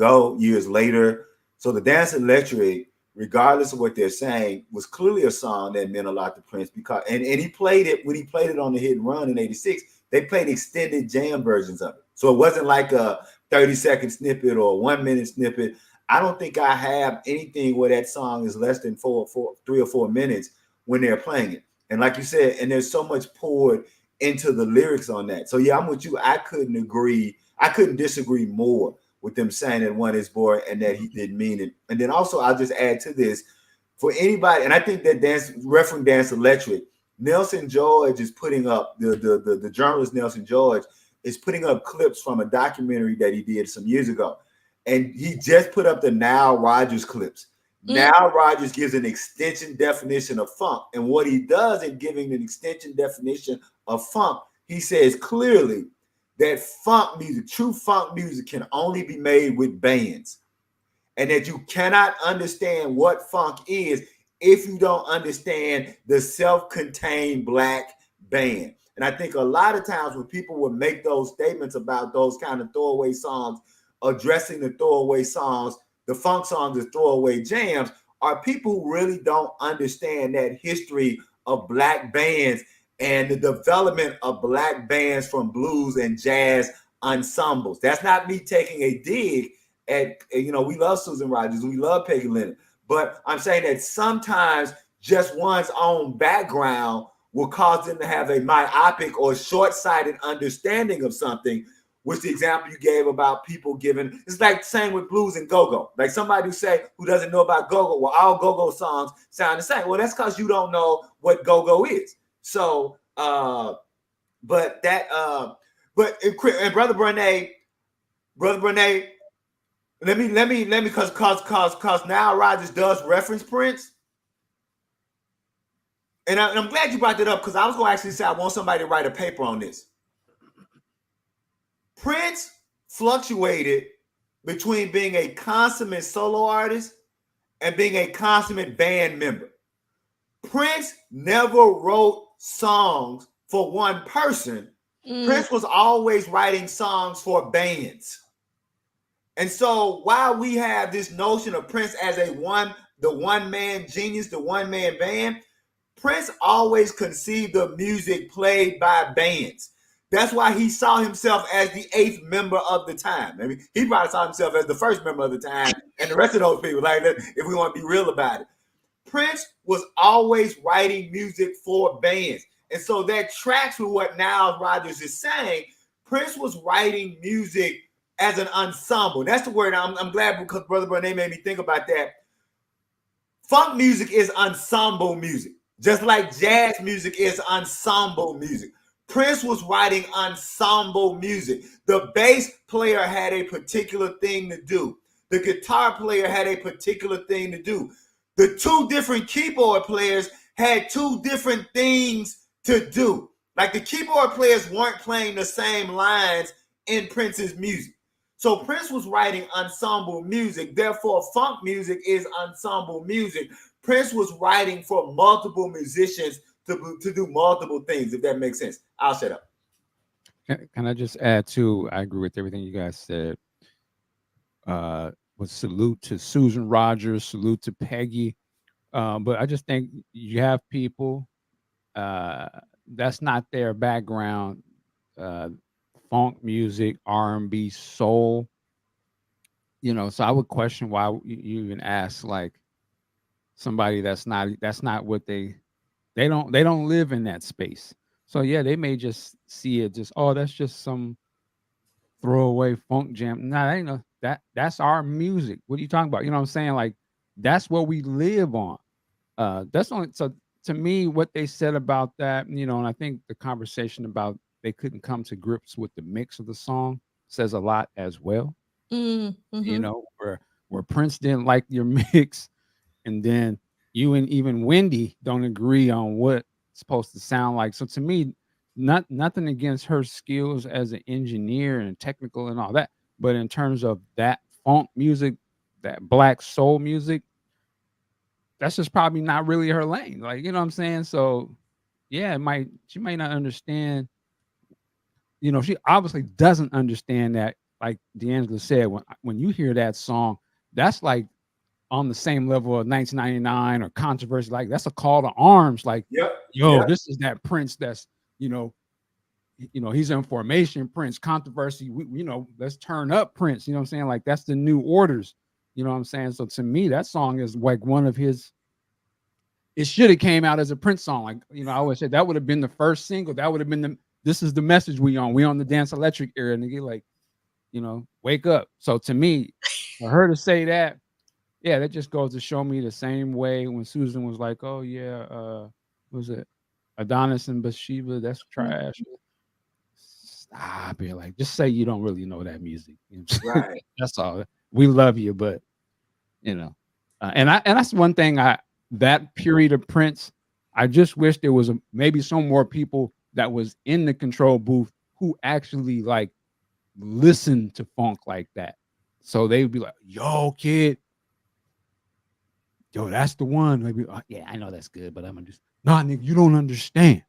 Speaker 3: later. So the Dance Electric, regardless of what they're saying, was clearly a song that meant a lot to Prince because and he played it when he played it on the Hit and Run in '86. They played extended jam versions of it. So it wasn't like a 30-second snippet or a 1-minute snippet. I don't think I have anything where that song is less than 3 or 4 minutes when they're playing it. And like you said, and there's so much poured into the lyrics on that. So yeah, I'm with you. I couldn't disagree more with them saying that one is boring and that he didn't mean it. And then also I'll just add to this for anybody, and I think that referencing Dance Electric, Nelson George is putting up the journalist Nelson George is putting up clips from a documentary that he did some years ago. And he just put up the Nile Rodgers clips. Nile Rodgers gives an extension definition of funk. And what he does in giving an extension definition of funk, he says clearly that funk music, true funk music, can only be made with bands. And that you cannot understand what funk is if you don't understand the self-contained black band. And I think a lot of times when people would make those statements about those kind of throwaway songs, addressing the throwaway songs, the funk songs as throwaway jams, are people who really don't understand that history of black bands and the development of black bands from blues and jazz ensembles. That's not me taking a dig at, we love Susan Rogers, we love Peggy Leonard, but I'm saying that sometimes just one's own background will cause them to have a myopic or short-sighted understanding of something, which the example you gave about people giving, it's like the same with blues and go-go. Like somebody who doesn't know about go-go, well, all go-go songs sound the same. Well, that's because you don't know what go-go is. So, and Brother Brene, let me, because Nile Rodgers does reference Prince. And I'm glad you brought that up because I was going to actually say I want somebody to write a paper on this. Prince fluctuated between being a consummate solo artist and being a consummate band member. Prince never wrote songs for one person. Prince was always writing songs for bands. And so while we have this notion of Prince as the one-man genius, the one-man band, Prince always conceived of music played by bands. That's why he saw himself as the 8th member of the time. I mean, he probably saw himself as the 1st member of the time, and the rest of those people, like, if we want to be real about it. Prince was always writing music for bands. And so that tracks with what Nile Rodgers is saying. Prince was writing music as an ensemble. That's the word. I'm glad because Brother Bonet made me think about that. Funk music is ensemble music, just like jazz music is ensemble music. Prince was writing ensemble music. The bass player had a particular thing to do. The guitar player had a particular thing to do. The two different keyboard players had two different things to do. Like the keyboard players weren't playing the same lines in Prince's music. So Prince was writing ensemble music. Therefore, funk music is ensemble music. Prince was writing for multiple musicians to do multiple things, if that makes sense. I'll shut up.
Speaker 2: Can I just add too? I agree with everything you guys said. With salute to Susan Rogers, salute to Peggy. But I just think you have people that's not their background. Funk music, R&B, soul. You know, so I would question why you even ask like somebody that's not what they don't live in that space. So yeah, they may just see it just, oh, that's just some throwaway funk jam. Nah, ain't no that's our music. What are you talking about? You know what I'm saying? Like that's what we live on. That's only so to me what they said about that, you know, and I think the conversation about they couldn't come to grips with the mix of the song says a lot as well.
Speaker 1: Mm-hmm.
Speaker 2: You know, where Prince didn't like your mix, and then you and even Wendy don't agree on what it's supposed to sound like. So to me, nothing against her skills as an engineer and technical and all that, but in terms of that funk music, that black soul music, that's just probably not really her lane. Like, you know what I'm saying? So yeah, she might not understand. You know, she obviously doesn't understand that. Like D'Angelo said, when you hear that song, that's like on the same level of 1999 or Controversy. Like that's a call to arms. Like, yo, this is that Prince that's, you know, he's in formation, Prince, Controversy. You know, let's turn up Prince. You know what I'm saying? Like that's the new orders. You know what I'm saying? So to me, that song is like one of his. It should have came out as a Prince song. Like, you know, I always said that would have been the first single. That would have been this is the message we on. We on the Dance Electric era. And they get like, you know, wake up. So to me, for her to say that, yeah, that just goes to show me the same way when Susan was like, oh yeah, what was it Adonis and Bathsheba? That's trash. Stop it. Like, just say you don't really know that music. You know? Right. That's all. We love you, but you know, and that's one thing that period of Prince, I just wish there was maybe some more people that was in the control booth who actually like listen to funk like that. So they would be like, yo, kid, yo, that's the one. Maybe, yeah, I know that's good, but I'm gonna just, nah, nigga, you don't understand.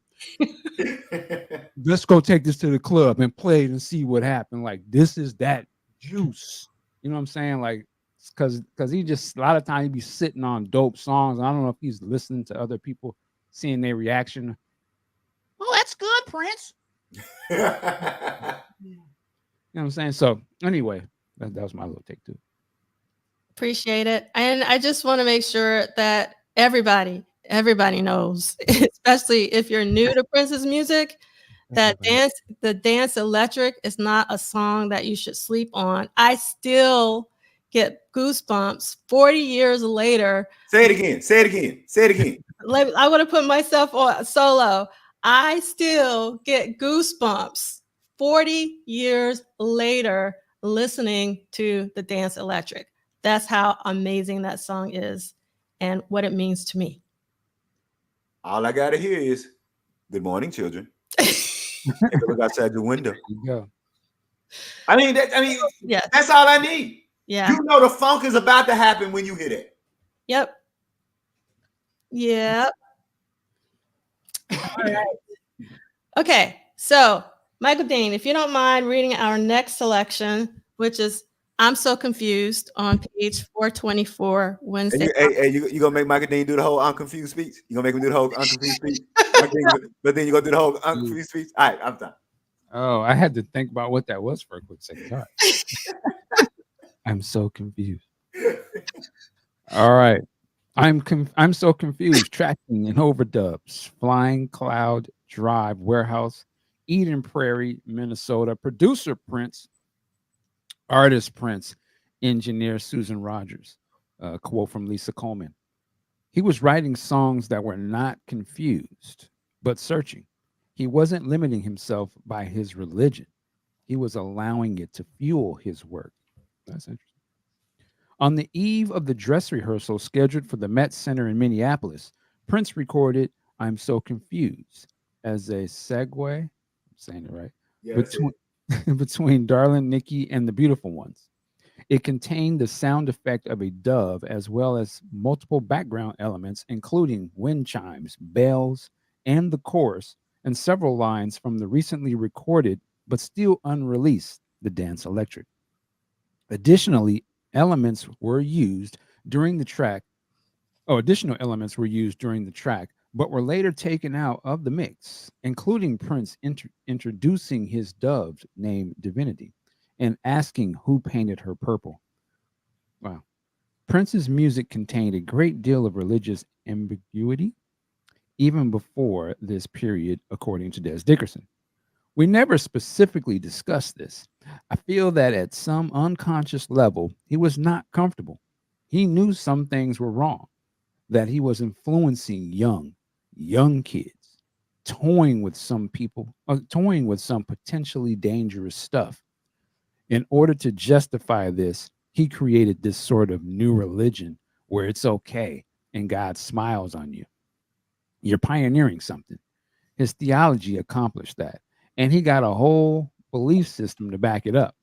Speaker 2: Let's go take this to the club and play it and see what happened. Like, this is that juice. You know what I'm saying? Like, because he just, a lot of times he be sitting on dope songs. And I don't know if he's listening to other people, seeing their reaction. Oh, that's good, Prince. You know what I'm saying? So anyway, that was my little take too.
Speaker 1: Appreciate it. And I just want to make sure that everybody knows, especially if you're new to Prince's music, that the Dance Electric is not a song that you should sleep on. I still get goosebumps 40 years later.
Speaker 3: Say it again. Say it again. Say it again.
Speaker 1: I want to put myself on solo. I still get goosebumps 40 years later listening to the Dance Electric. That's how amazing that song is and what it means to me.
Speaker 3: All I gotta hear is good morning, children. Take a look outside the window.
Speaker 2: Yeah.
Speaker 3: Yeah. That's all I need.
Speaker 1: Yeah.
Speaker 3: You know the funk is about to happen when you hear it.
Speaker 1: Yep. Yep. All right. Okay. So, Michael Dean, if you don't mind reading our next selection, which is I'm So Confused on page 424, Wednesday.
Speaker 3: You gonna make Michael Dean do the whole I'm confused speech? You gonna make him do the whole I'm confused speech? But then you gonna do the whole I'm confused speech? All right, I'm done.
Speaker 2: Oh, I had to think about what that was for a quick second. All right. I'm so confused. All right. I'm so confused. Tracking and overdubs. Flying Cloud Drive Warehouse, Eden Prairie, Minnesota. Producer Prince, artist Prince, engineer Susan Rogers. Quote from Lisa Coleman. He was writing songs that were not confused, but searching. He wasn't limiting himself by his religion. He was allowing it to fuel his work. That's interesting. On the eve of the dress rehearsal scheduled for the Met Center in Minneapolis, Prince recorded I'm So Confused as a segue, I'm saying it right,
Speaker 3: Yeah, that's
Speaker 2: between,
Speaker 3: it.
Speaker 2: between Darling Nikki and the Beautiful Ones. It contained the sound effect of a dove as well as multiple background elements, including wind chimes, bells, and the chorus, and several lines from the recently recorded but still unreleased The Dance Electric. Additionally, elements were used during the track, additional elements were used during the track, but were later taken out of the mix, including Prince introducing his dove named Divinity and asking who painted her purple. Wow. Prince's music contained a great deal of religious ambiguity even before this period, according to Des Dickerson. We never specifically discussed this. I feel that at some unconscious level, he was not comfortable. He knew some things were wrong, that he was influencing young kids, toying with some potentially dangerous stuff. In order to justify this, he created this sort of new religion where it's okay and God smiles on you. You're pioneering something. His theology accomplished that, and he got a whole belief system to back it up.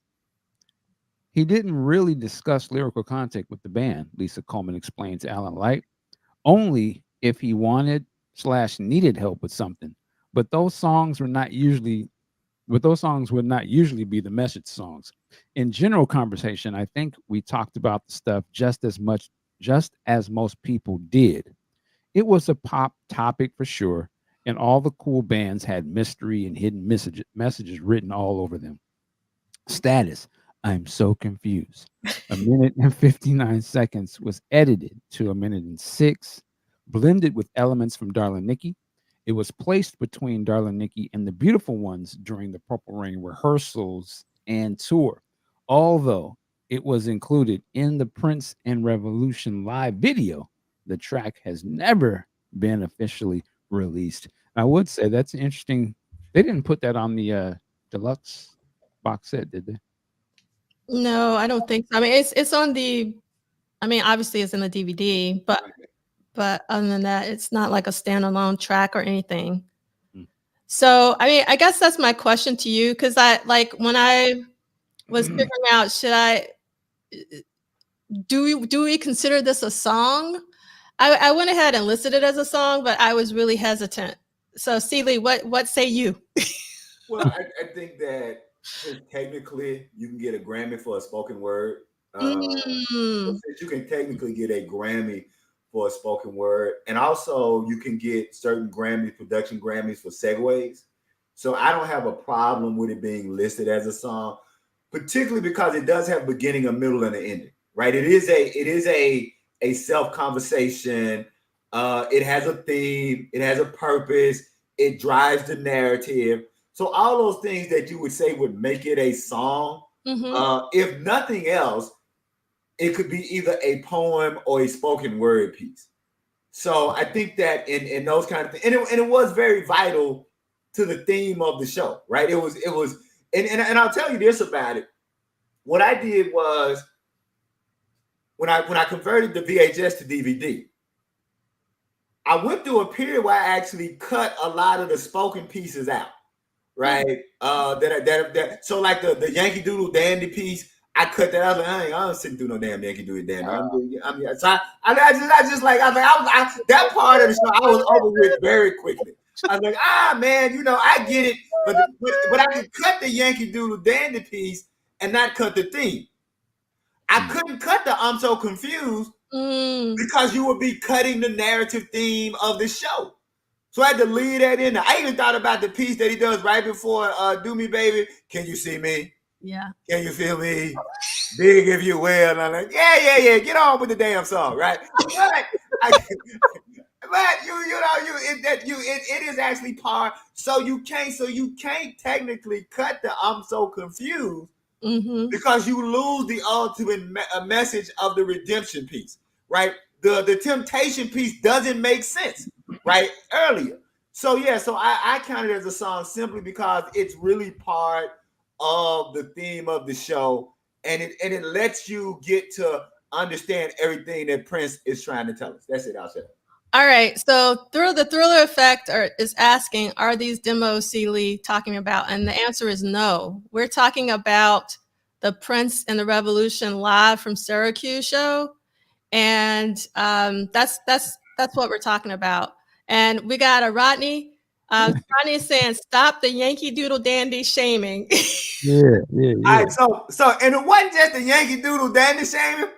Speaker 2: He didn't really discuss lyrical content with the band, Lisa Coleman explained to Alan Light, only if he wanted/needed help with something. But those songs were not usually but those songs would not usually be the message songs. In general conversation, I think we talked about the stuff just as most people did. It was a pop topic for sure, and all the cool bands had mystery and hidden messages written all over them. Status, I'm so confused. A minute and 59 seconds was edited to a minute and six, blended with elements from Darling Nikki. It was placed between Darling Nikki and the Beautiful Ones during the Purple Rain rehearsals and tour, although it was included in the Prince and Revolution live video. The track has never been officially released. I would say that's interesting. They didn't put that on the deluxe box set, did they?
Speaker 1: No, I don't think so. I mean, it's on the. I mean, obviously, it's in the DVD, but other than that, it's not like a standalone track or anything.
Speaker 2: Mm.
Speaker 1: So, I mean, I guess that's my question to you, because I like when I was figuring out, should I do we consider this a song? I went ahead and listed it as a song, but I was really hesitant. So, C Liegh, what say you?
Speaker 3: Well, I think that technically you can get a Grammy for a spoken word.
Speaker 1: Mm.
Speaker 3: Since you can technically get a Grammy for a spoken word, and also you can get certain Grammys, production Grammys for segues. So I don't have a problem with it being listed as a song, particularly because it does have beginning, a middle, and an ending. Right? It is a self conversation. It has a theme. It has a purpose. It drives the narrative. So all those things that you would say would make it a song, if nothing else, it could be either a poem or a spoken word piece. So I think that in those kind of things, and it was very vital to the theme of the show, right? It was, and I'll tell you this about it. What I did was when I converted the VHS to DVD, I went through a period where I actually cut a lot of the spoken pieces out. Right. So like the Yankee Doodle Dandy piece, I cut that out. I don't sit through no damn Yankee Doodle Dandy. So I just like that part of the show I was over with very quickly. I was like, man, I get it, but I could cut the Yankee Doodle Dandy piece and not cut the theme. I couldn't cut the I'm So Confused because you would be cutting the narrative theme of the show. So I had to leave that in there. I even thought about the piece that he does right before Do Me Baby. Can you see me?
Speaker 1: Yeah.
Speaker 3: Can you feel me? Big if you will. And I'm like, yeah. Get on with the damn song, right? But it is actually part. So you can't technically cut the I'm so confused because you lose the ultimate message of the redemption piece, right? The temptation piece doesn't make sense, right? Earlier. So yeah, so I count it as a song simply because it's really part of the theme of the show, and it lets you get to understand everything that Prince is trying to tell us. That's it. I'll say.
Speaker 1: All right. So the Thriller Effect is asking, are these demos C Liegh talking about? And the answer is no. We're talking about the Prince and the Revolution live from Syracuse show. And that's what we're talking about. And we got a Rodney. Rodney is saying, stop the Yankee Doodle Dandy shaming.
Speaker 2: Yeah.
Speaker 3: All right, so and it wasn't just the Yankee Doodle Dandy shaming.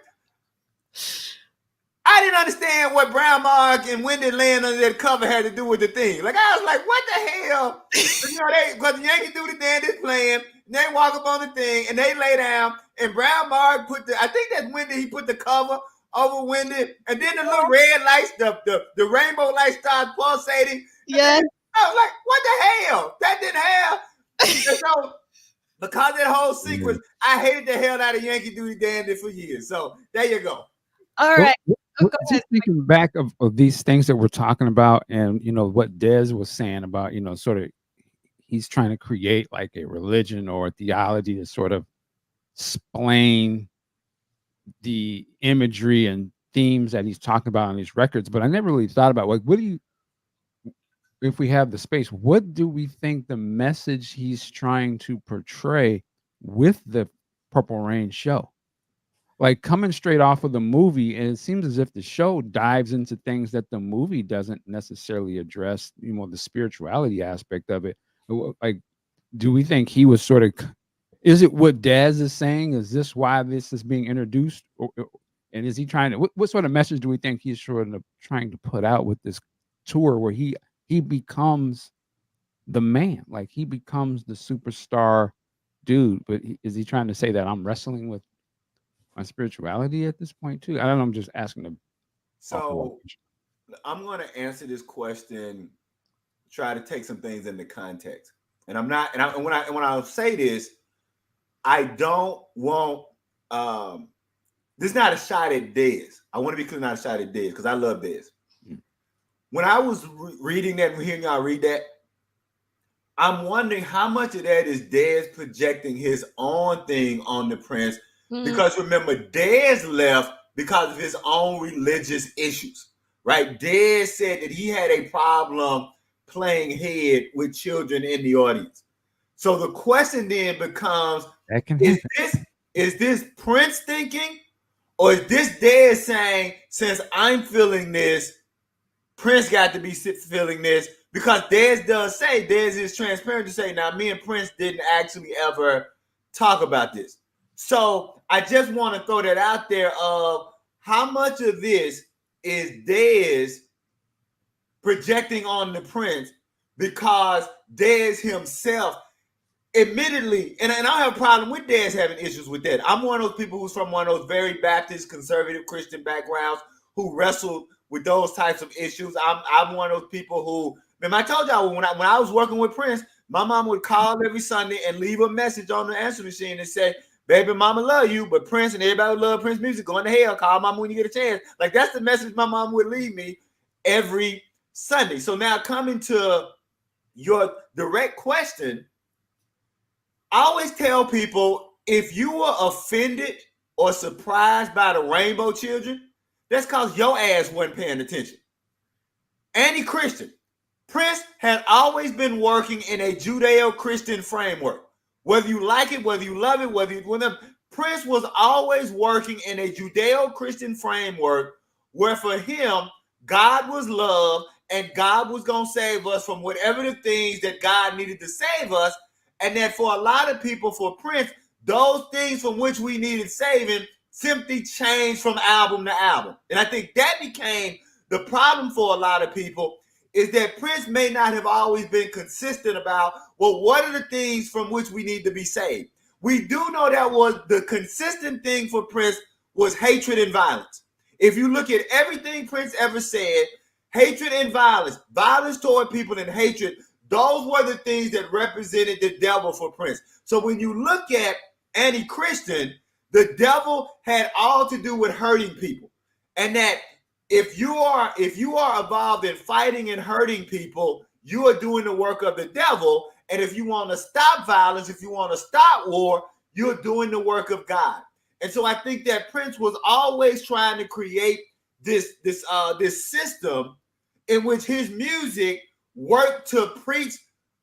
Speaker 3: I didn't understand what Brown Mark and Wendy laying under that cover had to do with the thing. Like, I was like, what the hell? Because the Yankee Doodle Dandy's playing, and they walk up on the thing, and they lay down, and Brown Mark I think that's Wendy, he put the cover over Wendy, and then the little red lights, the rainbow lights start pulsating.
Speaker 1: Yes.
Speaker 3: I was like, what the hell? That didn't have. And so, because of that whole sequence, I hated the hell out of Yankee Doodle Dandy for years. So, there you go.
Speaker 1: All right.
Speaker 2: Just thinking back of these things that we're talking about, and what Dez was saying about sort of he's trying to create like a religion or a theology to sort of explain the imagery and themes that he's talking about on these records. But I never really thought about like, if we have the space, what do we think the message he's trying to portray with the Purple Rain show? Like coming straight off of the movie, and it seems as if the show dives into things that the movie doesn't necessarily address, the spirituality aspect of it. Like, do we think he was sort of, is it what Daz is saying? Is this why this is being introduced? And is he trying to, what sort of message do we think he's sort of trying to put out with this tour where he becomes the man, like he becomes the superstar dude? But is he trying to say that I'm wrestling with my spirituality at this point too? I don't know. I'm just asking them.
Speaker 3: So I'm going to answer this question, try to take some things into context. And I'm not, and when I say this, I don't want, this is not a shot at Dez. I want to be clear, not a shot at Dez, because I love Dez. When I was reading that and hearing y'all read that, I'm wondering how much of that is Dez projecting his own thing on the Prince. Because remember, Dez left because of his own religious issues, right? Dez said that he had a problem playing head with children in the audience. So the question then becomes, is this Prince thinking, or is this Dez saying, since I'm feeling this, Prince got to be feeling this? Because Dez does say, Dez is transparent to say, now me and Prince didn't actually ever talk about this. So I just want to throw that out there of how much of this is Dez projecting on the Prince, because Dez himself, admittedly, and I don't have a problem with Dez having issues with that. I'm one of those people who's from one of those very Baptist, conservative Christian backgrounds who wrestled with those types of issues. I'm one of those people who, I told y'all when I was working with Prince, my mom would call every Sunday and leave a message on the answer machine and say, baby, mama love you, but Prince and everybody would love Prince music. Going to hell, call mama when you get a chance. Like, that's the message my mom would leave me every Sunday. So now coming to your direct question, I always tell people, if you were offended or surprised by the Rainbow Children, that's because your ass wasn't paying attention. Anti-Christian. Prince had always been working in a Judeo-Christian framework. Whether you like it, whether you love it, Prince was always working in a Judeo-Christian framework where for him, God was love and God was going to save us from whatever the things that God needed to save us. And that for a lot of people, for Prince, those things from which we needed saving simply changed from album to album. And I think that became the problem for a lot of people, is that Prince may not have always been consistent about, well, what are the things from which we need to be saved? We do know that was the consistent thing for Prince was hatred and violence. If you look at everything Prince ever said, hatred and violence toward people and hatred, those were the things that represented the devil for Prince. So when you look at anti-Christian, the devil had all to do with hurting people. And that if you are involved in fighting and hurting people, you are doing the work of the devil. And if you want to stop violence, if you want to stop war, you're doing the work of God. And so I think that Prince was always trying to create this system in which his music worked to preach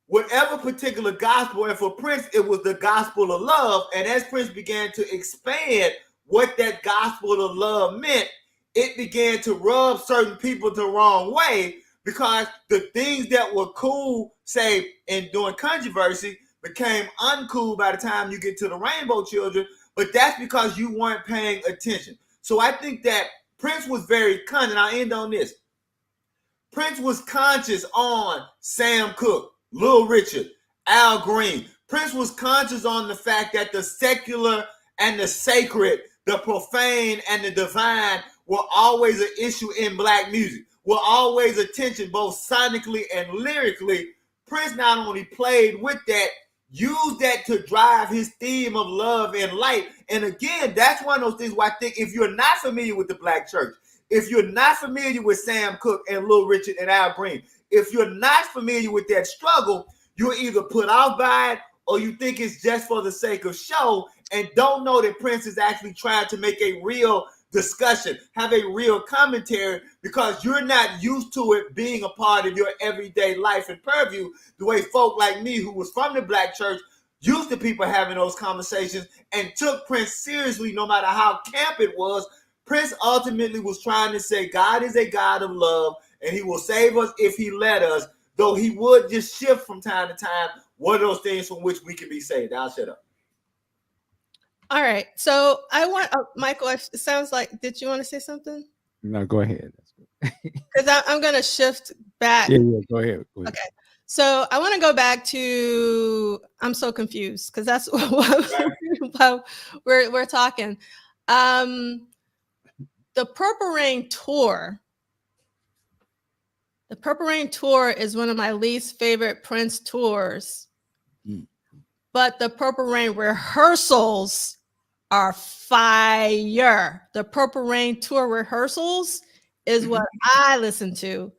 Speaker 3: whatever particular gospel. And for Prince, it was the gospel of love. And as Prince began to expand what that gospel of love meant, it began to rub certain people the wrong way, because the things that were cool, say, in doing controversy, became uncool by the time you get to the Rainbow Children. But that's because you weren't paying attention. So I think that Prince was very conscious, and I'll end on this. Prince was conscious on Sam Cooke, Little Richard, Al Green. Prince was conscious on the fact that the secular and the sacred, the profane and the divine were always an issue in Black music, were always a tension, both sonically and lyrically. Prince not only played with that, used that to drive his theme of love and light. And again, that's one of those things where I think if you're not familiar with the Black church, if you're not familiar with Sam Cooke and Little Richard and Al Green, if you're not familiar with that struggle, you're either put off by it or you think it's just for the sake of show and don't know that Prince is actually trying to make a real discussion, have a real commentary, because you're not used to it being a part of your everyday life and purview the way folk like me, who was from the Black church, used to people having those conversations and took Prince seriously no matter how camp it was. Prince ultimately was trying to say God is a God of love and he will save us if he let us, though he would just shift from time to time one of those things from which we can be saved. I'll shut up.
Speaker 1: All right. So I want, Michael, it sounds like, did you want to say something?
Speaker 2: No, go ahead.
Speaker 1: Because I'm going to shift back.
Speaker 2: Yeah, go ahead.
Speaker 1: Okay. So I want to go back to, I'm so confused because that's what we're talking. The Purple Rain Tour. The Purple Rain Tour is one of my least favorite Prince tours. But the Purple Rain Rehearsals are fire. The Purple Rain Tour Rehearsals is what I listen to.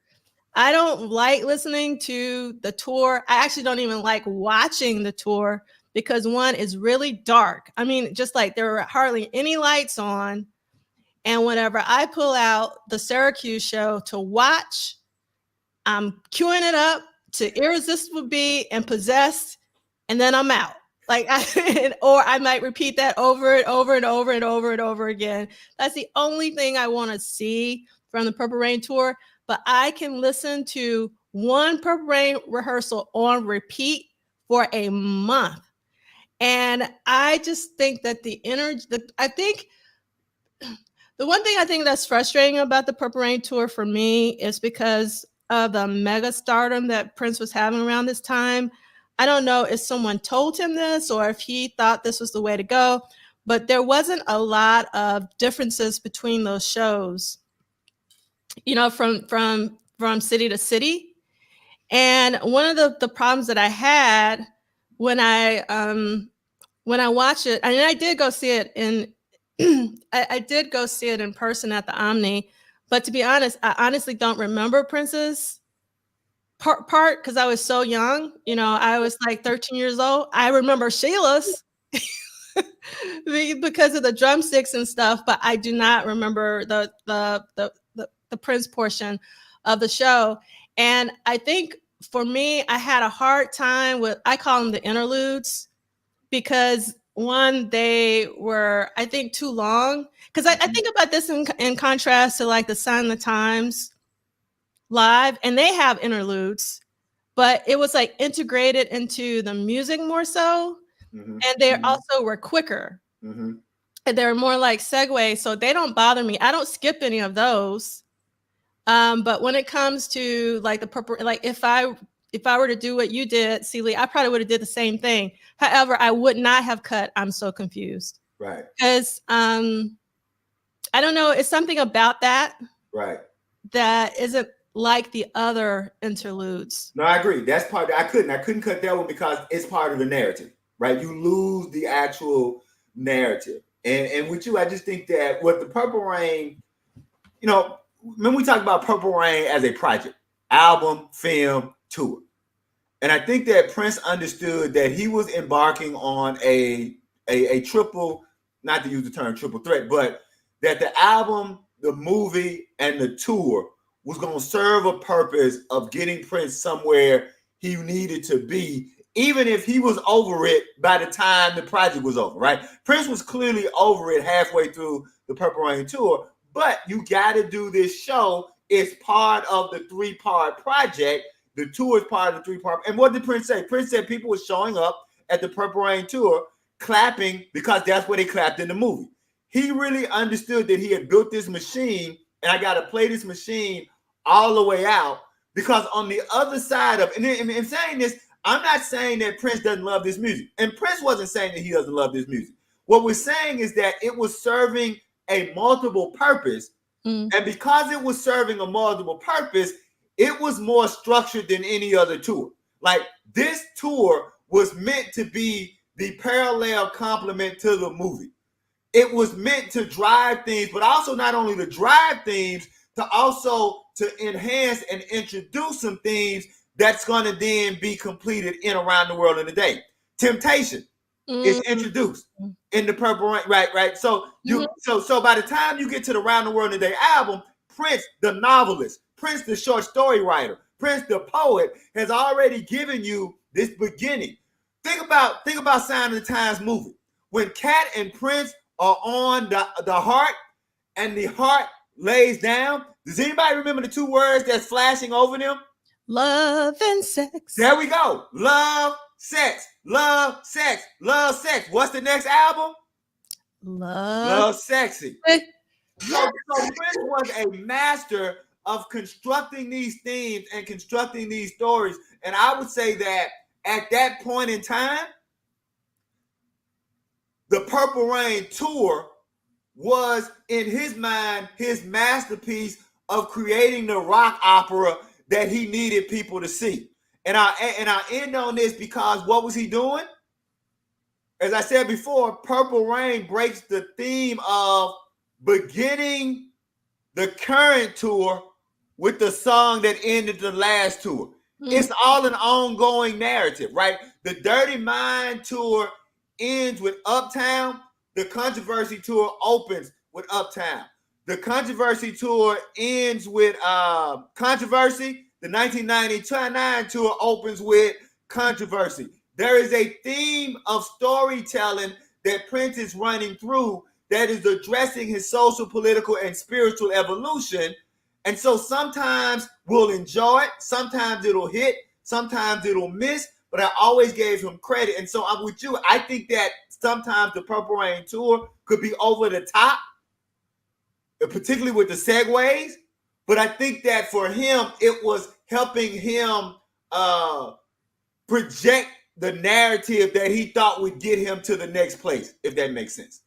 Speaker 1: I don't like listening to the tour. I actually don't even like watching the tour because one is really dark. I mean, just like there are hardly any lights on. And whenever I pull out the Syracuse show to watch, I'm queuing it up to Irresistible Beat and Possessed, and then I'm out. Like, or I might repeat that over and over and over and over and over again. That's the only thing I want to see from the Purple Rain Tour. But I can listen to one Purple Rain rehearsal on repeat for a month. And I just think that the energy, the one thing I think that's frustrating about the Purple Rain Tour for me is because of the mega stardom that Prince was having around this time. I don't know if someone told him this or if he thought this was the way to go, but there wasn't a lot of differences between those shows, you know, from city to city. And one of the problems that I had when I watched it, and I did go see it in, I did go see it in person at the Omni, but to be honest, I honestly don't remember Prince's part because I was so young. You know, I was like 13 years old. I remember Sheila's because of the drumsticks and stuff, but I do not remember the Prince portion of the show. And I think for me, I had a hard time with, I call them the interludes, because one, they were, I think, too long. Because I think about this in contrast to like the Sign of the Times live, and they have interludes, but it was like integrated into the music more so. And they also were quicker. And they were more like segues, so they don't bother me. I don't skip any of those. But when it comes to like the Purple, like if I were to do what you did, C Liegh, I probably would have did the same thing. However, I would not have cut I'm So Confused.
Speaker 3: Right.
Speaker 1: Because I don't know. It's something about that
Speaker 3: Right.
Speaker 1: that isn't like the other interludes.
Speaker 3: No, I agree. That's part. I couldn't cut that one because it's part of the narrative, right? You lose the actual narrative. And with you, I just think that with the Purple Rain, you know, when we talk about Purple Rain as a project, album, film, tour. And I think that Prince understood that he was embarking on a triple, not to use the term triple threat, but that the album, the movie, and the tour was going to serve a purpose of getting Prince somewhere he needed to be, even if he was over it by the time the project was over, right? Prince was clearly over it halfway through the Purple Rain tour, but you got to do this show. It's part of the 3-part project. The tour is part of the 3-part. And what did Prince say? Prince said people were showing up at the Purple Rain tour clapping because that's where they clapped in the movie. He really understood that he had built this machine, and I got to play this machine all the way out, because on the other side of, and in saying this, I'm not saying that Prince doesn't love this music. And Prince wasn't saying that he doesn't love this music. What we're saying is that it was serving a multiple purpose. And because it was serving a multiple purpose, it was more structured than any other tour. Like, this tour was meant to be the parallel complement to the movie. It was meant to drive themes, but also not only to drive themes, to also to enhance and introduce some themes that's going to then be completed in Around the World in a Day. Temptation is introduced in the Purple Rain, right? So so by the time you get to the Around the World in a Day album, Prince, the novelist, Prince, the short story writer, Prince, the poet, has already given you this beginning. Think about Sign of the Times movie. When Cat and Prince are on the heart, and the heart lays down, does anybody remember the 2 words that's flashing over them?
Speaker 1: Love and sex.
Speaker 3: There we go. Love, sex, love, sex, love, sex. What's the next album? Love Sexy. So Prince was a master of constructing these themes and constructing these stories. And I would say that at that point in time, the Purple Rain tour was, in his mind, his masterpiece of creating the rock opera that he needed people to see. And I end on this because what was he doing? As I said before, Purple Rain breaks the theme of beginning the current tour with the song that ended the last tour. It's all an ongoing narrative, right? The Dirty Mind tour ends with Uptown. The Controversy tour opens with Uptown. The Controversy tour ends with Controversy. The 1999 tour opens with Controversy. There is a theme of storytelling that Prince is running through that is addressing his social, political, and spiritual evolution. And so sometimes we'll enjoy it, sometimes it'll hit, sometimes it'll miss, but I always gave him credit. And so I'm with you. I think that sometimes the Purple Rain tour could be over the top, particularly with the segues. But I think that for him, it was helping him project the narrative that he thought would get him to the next place, if that makes sense.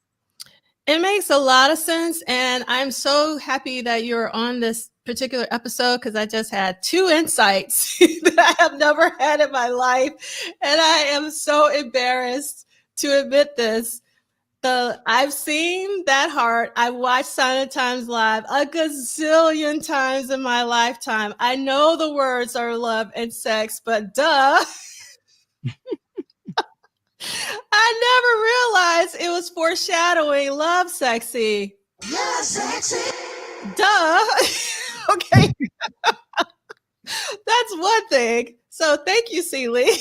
Speaker 1: It makes a lot of sense. And I'm so happy that you're on this particular episode, because I just had 2 insights that I have never had in my life. And I am so embarrassed to admit this. I've seen That Heart. I watched Sign of the Times live a gazillion times in my lifetime. I know the words are love and sex, but duh. I never realized it was foreshadowing Love Sexy.
Speaker 4: Love Sexy.
Speaker 1: Duh. Okay. That's one thing. So thank you, C Liegh.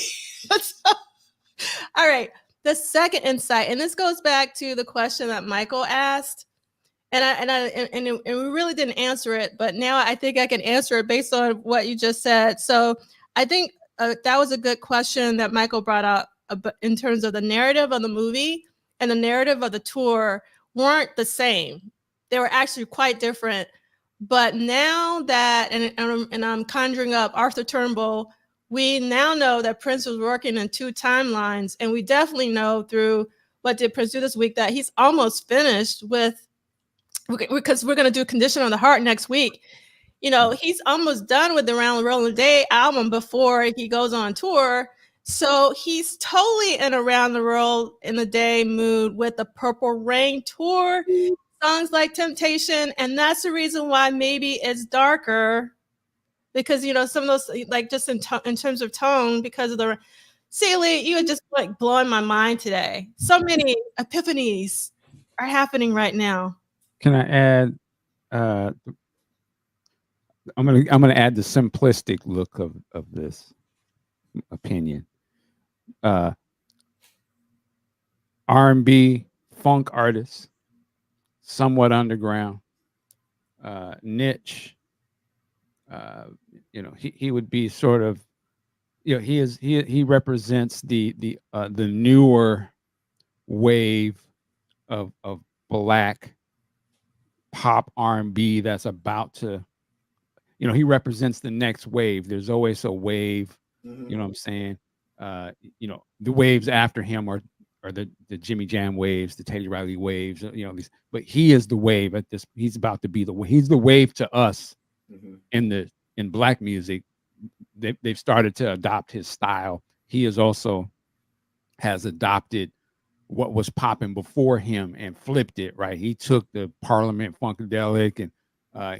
Speaker 1: All right. The second insight, and this goes back to the question that Michael asked, and we really didn't answer it, but now I think I can answer it based on what you just said. So I think that was a good question that Michael brought up in terms of the narrative of the movie and the narrative of the tour weren't the same. They were actually quite different. But now that, and I'm conjuring up Arthur Turnbull, we now know that Prince was working in 2 timelines, and we definitely know through what did Prince do this week that he's almost finished with because we're going to do Condition on the Heart next week. You know, he's almost done with the Around the World in a Day album before he goes on tour. So he's totally in Around the World in a Day mood with the Purple Rain Tour, songs like Temptation. And that's the reason why maybe it's darker, because, you know, some of those, like just in terms of tone, because of the C Liegh, you were just like blowing my mind today. So many epiphanies are happening right now.
Speaker 2: Can I add? I'm gonna add the simplistic look of this opinion. R&B funk artist, somewhat underground, niche. You know, he would be sort of, you know, he represents the newer wave of black pop R&B that's about to, you know, he represents the next wave. There's always a wave, you know what I'm saying? You know, the waves after him are the Jimmy Jam waves, the Teddy Riley waves, you know, these, but he is the wave at this. He's about to be he's the wave to us in black music. They've started to adopt his style. He is also has adopted what was popping before him and flipped it, right? He took the Parliament Funkadelic and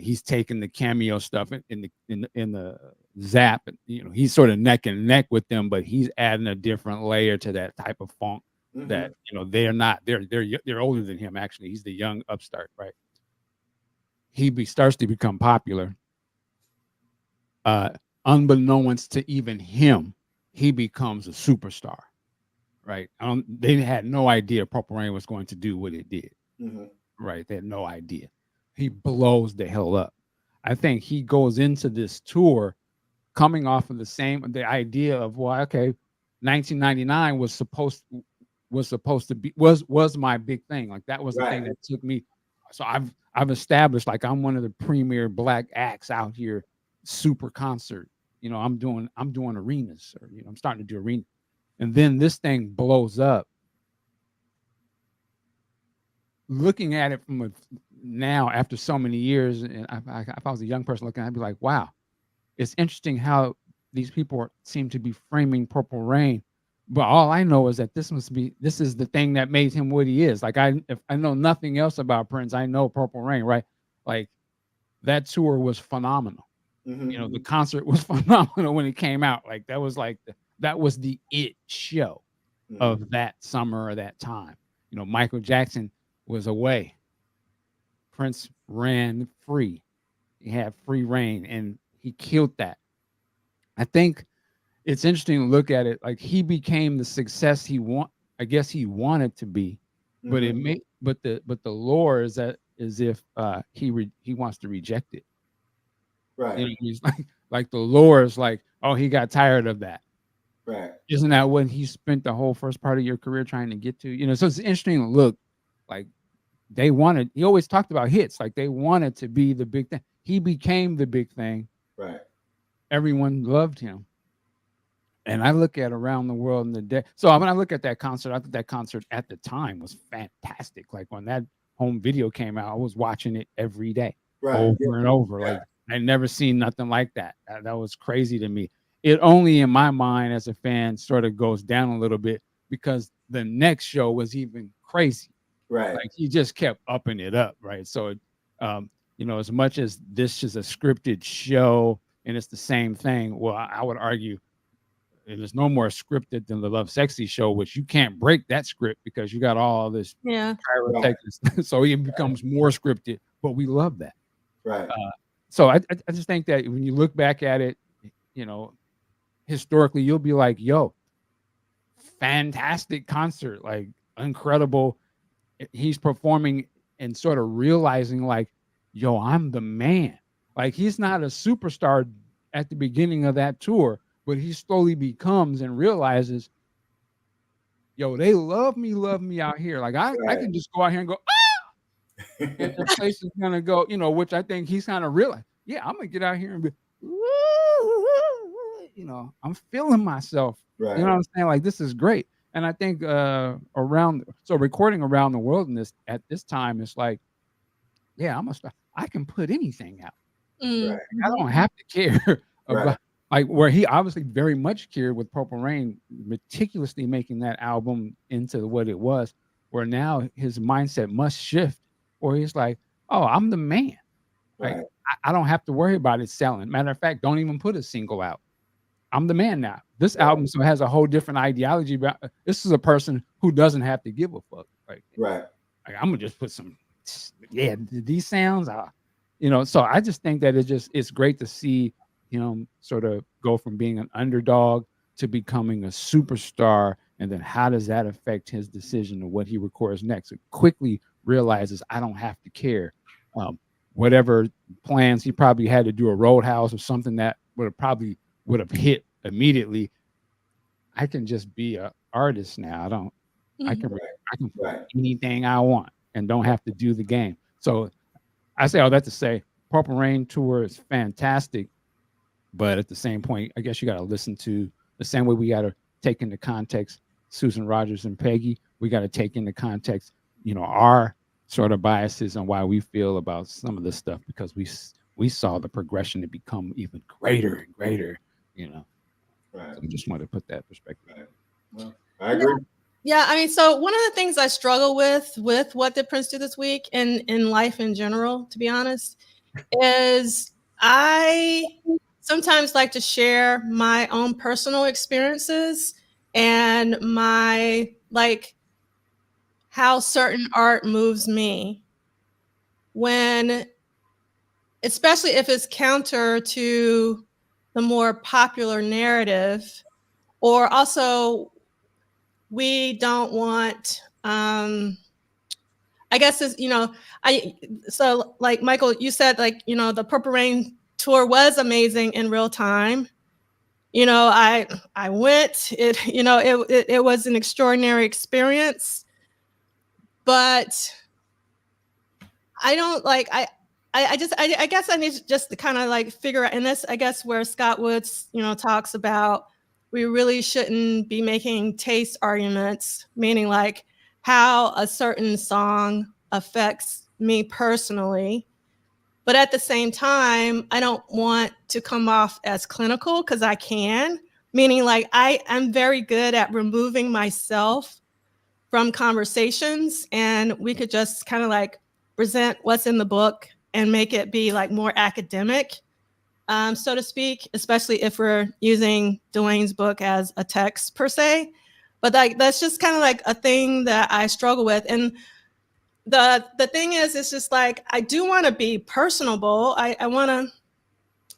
Speaker 2: he's taken the cameo stuff in the Zap. You know, he's sort of neck and neck with them, but he's adding a different layer to that type of funk that, you know, they're older than him. Actually, he's the young upstart, right? He starts to become popular. Unbeknownst to even him, he becomes a superstar, right? They had no idea Purple Rain was going to do what it did, right? They had no idea. He blows the hell up. I think he goes into this tour coming off of the idea of, well, okay, 1999 was supposed to be my big thing. Like that was the thing that took me. So I've established, like, I'm one of the premier black acts out here. Super concert, you know, I'm doing arenas, or, you know, I'm starting to do arenas, and then this thing blows up. Looking at it from now after so many years, and if I was a young person looking, I'd be like, wow, it's interesting how these people seem to be framing Purple Rain, but all I know is that this is the thing that made him what he is. Like, if I know nothing else about Prince, I know Purple Rain, right? Like, that tour was phenomenal. You know, the concert was phenomenal when it came out. Like, that was the it show of that summer or that time. You know, Michael Jackson was away. Prince ran free. He had free reign, and he killed that. I think it's interesting to look at it. Like, he became the success he wanted to be, but the lore is that as if he wants to reject it.
Speaker 3: Right.
Speaker 2: You know, he's like the lore is like, oh, he got tired of that.
Speaker 3: Right.
Speaker 2: Isn't that what he spent the whole first part of your career trying to get to? You know, so it's interesting to look. Like, he always talked about hits. Like, they wanted to be the big thing. He became the big thing.
Speaker 3: Right.
Speaker 2: Everyone loved him. And I look at Around the World in the Day. So when I look at that concert, I think that concert at the time was fantastic. Like, when that home video came out, I was watching it every day, over and over. Yeah. Like, I'd never seen nothing like that. That was crazy to me. It only, in my mind as a fan, sort of goes down a little bit because the next show was even crazy.
Speaker 3: Right.
Speaker 2: Like, he just kept upping it up, right? So, you know, as much as this is a scripted show and it's the same thing, well, I would argue there's no more scripted than the Love Sexy show, which you can't break that script because you got all this pyrotechnics. So it becomes more scripted, but we love that.
Speaker 3: Right.
Speaker 2: So I just think that when you look back at it, you know, historically, you'll be like, yo, fantastic concert, like, incredible. He's performing and sort of realizing, like, yo, I'm the man. Like, he's not a superstar at the beginning of that tour, but he slowly becomes and realizes, yo, they love me out here. Like, I can just go out here and go, and the place is gonna go, you know, which I think he's kind of realized. Yeah, I'm gonna get out here and be, you know, I'm feeling myself. Right. You know what I'm saying? Like, this is great. And I think recording Around the World at this time, it's like yeah, I'm a star. I can put anything out.
Speaker 1: Mm.
Speaker 3: Right.
Speaker 2: I don't have to care about
Speaker 3: Right.
Speaker 2: like where he obviously very much cared with Purple Rain, meticulously making that album into what it was, where now his mindset must shift, where he's like, oh, I'm the man. Like
Speaker 3: Right.
Speaker 2: I don't have to worry about it selling. Matter of fact, don't even put a single out. I'm the man now. This
Speaker 3: Right.
Speaker 2: album so has a whole different ideology about this is a person who doesn't have to give a fuck. Like
Speaker 3: Right.
Speaker 2: I'm gonna just put some, yeah, these sounds are, so I just think that it's great to see him sort of go from being an underdog to becoming a superstar. And then how does that affect his decision of what he records next? It quickly realizes I don't have to care. Whatever plans he probably had to do a Roadhouse or something that would have hit immediately. I can just be an artist now. I can put
Speaker 3: Right.
Speaker 2: anything I want and don't have to do the game. So I say all that to say Purple Rain Tour is fantastic, but at the same point, I guess you got to listen to the same way we got to take into context Susan Rogers and Peggy. We got to take into context, our sort of biases and why we feel about some of this stuff, because we saw the progression to become even greater and greater,
Speaker 3: Right.
Speaker 2: So I just wanted to put that perspective.
Speaker 3: Right. Well, I agree.
Speaker 1: Yeah, I mean, so one of the things I struggle with what did Prince do this week and in life in general, to be honest, is I sometimes like to share my own personal experiences and my how certain art moves me, when especially if it's counter to the more popular narrative, or also we don't want I guess it's, so like Michael, you said the Purple Rain tour was amazing in real time. I went, it was an extraordinary experience, but I don't I guess I need to just kind of figure out, and this I guess where Scott Woods talks about we really shouldn't be making taste arguments, meaning how a certain song affects me personally. But at the same time, I don't want to come off as clinical, because I can, meaning I'm very good at removing myself from conversations, and we could just kind of present what's in the book and make it be more academic, so to speak, especially if we're using Duane's book as a text per se. But that's just kind of a thing that I struggle with. And the thing is, it's just I do want to be personable. I want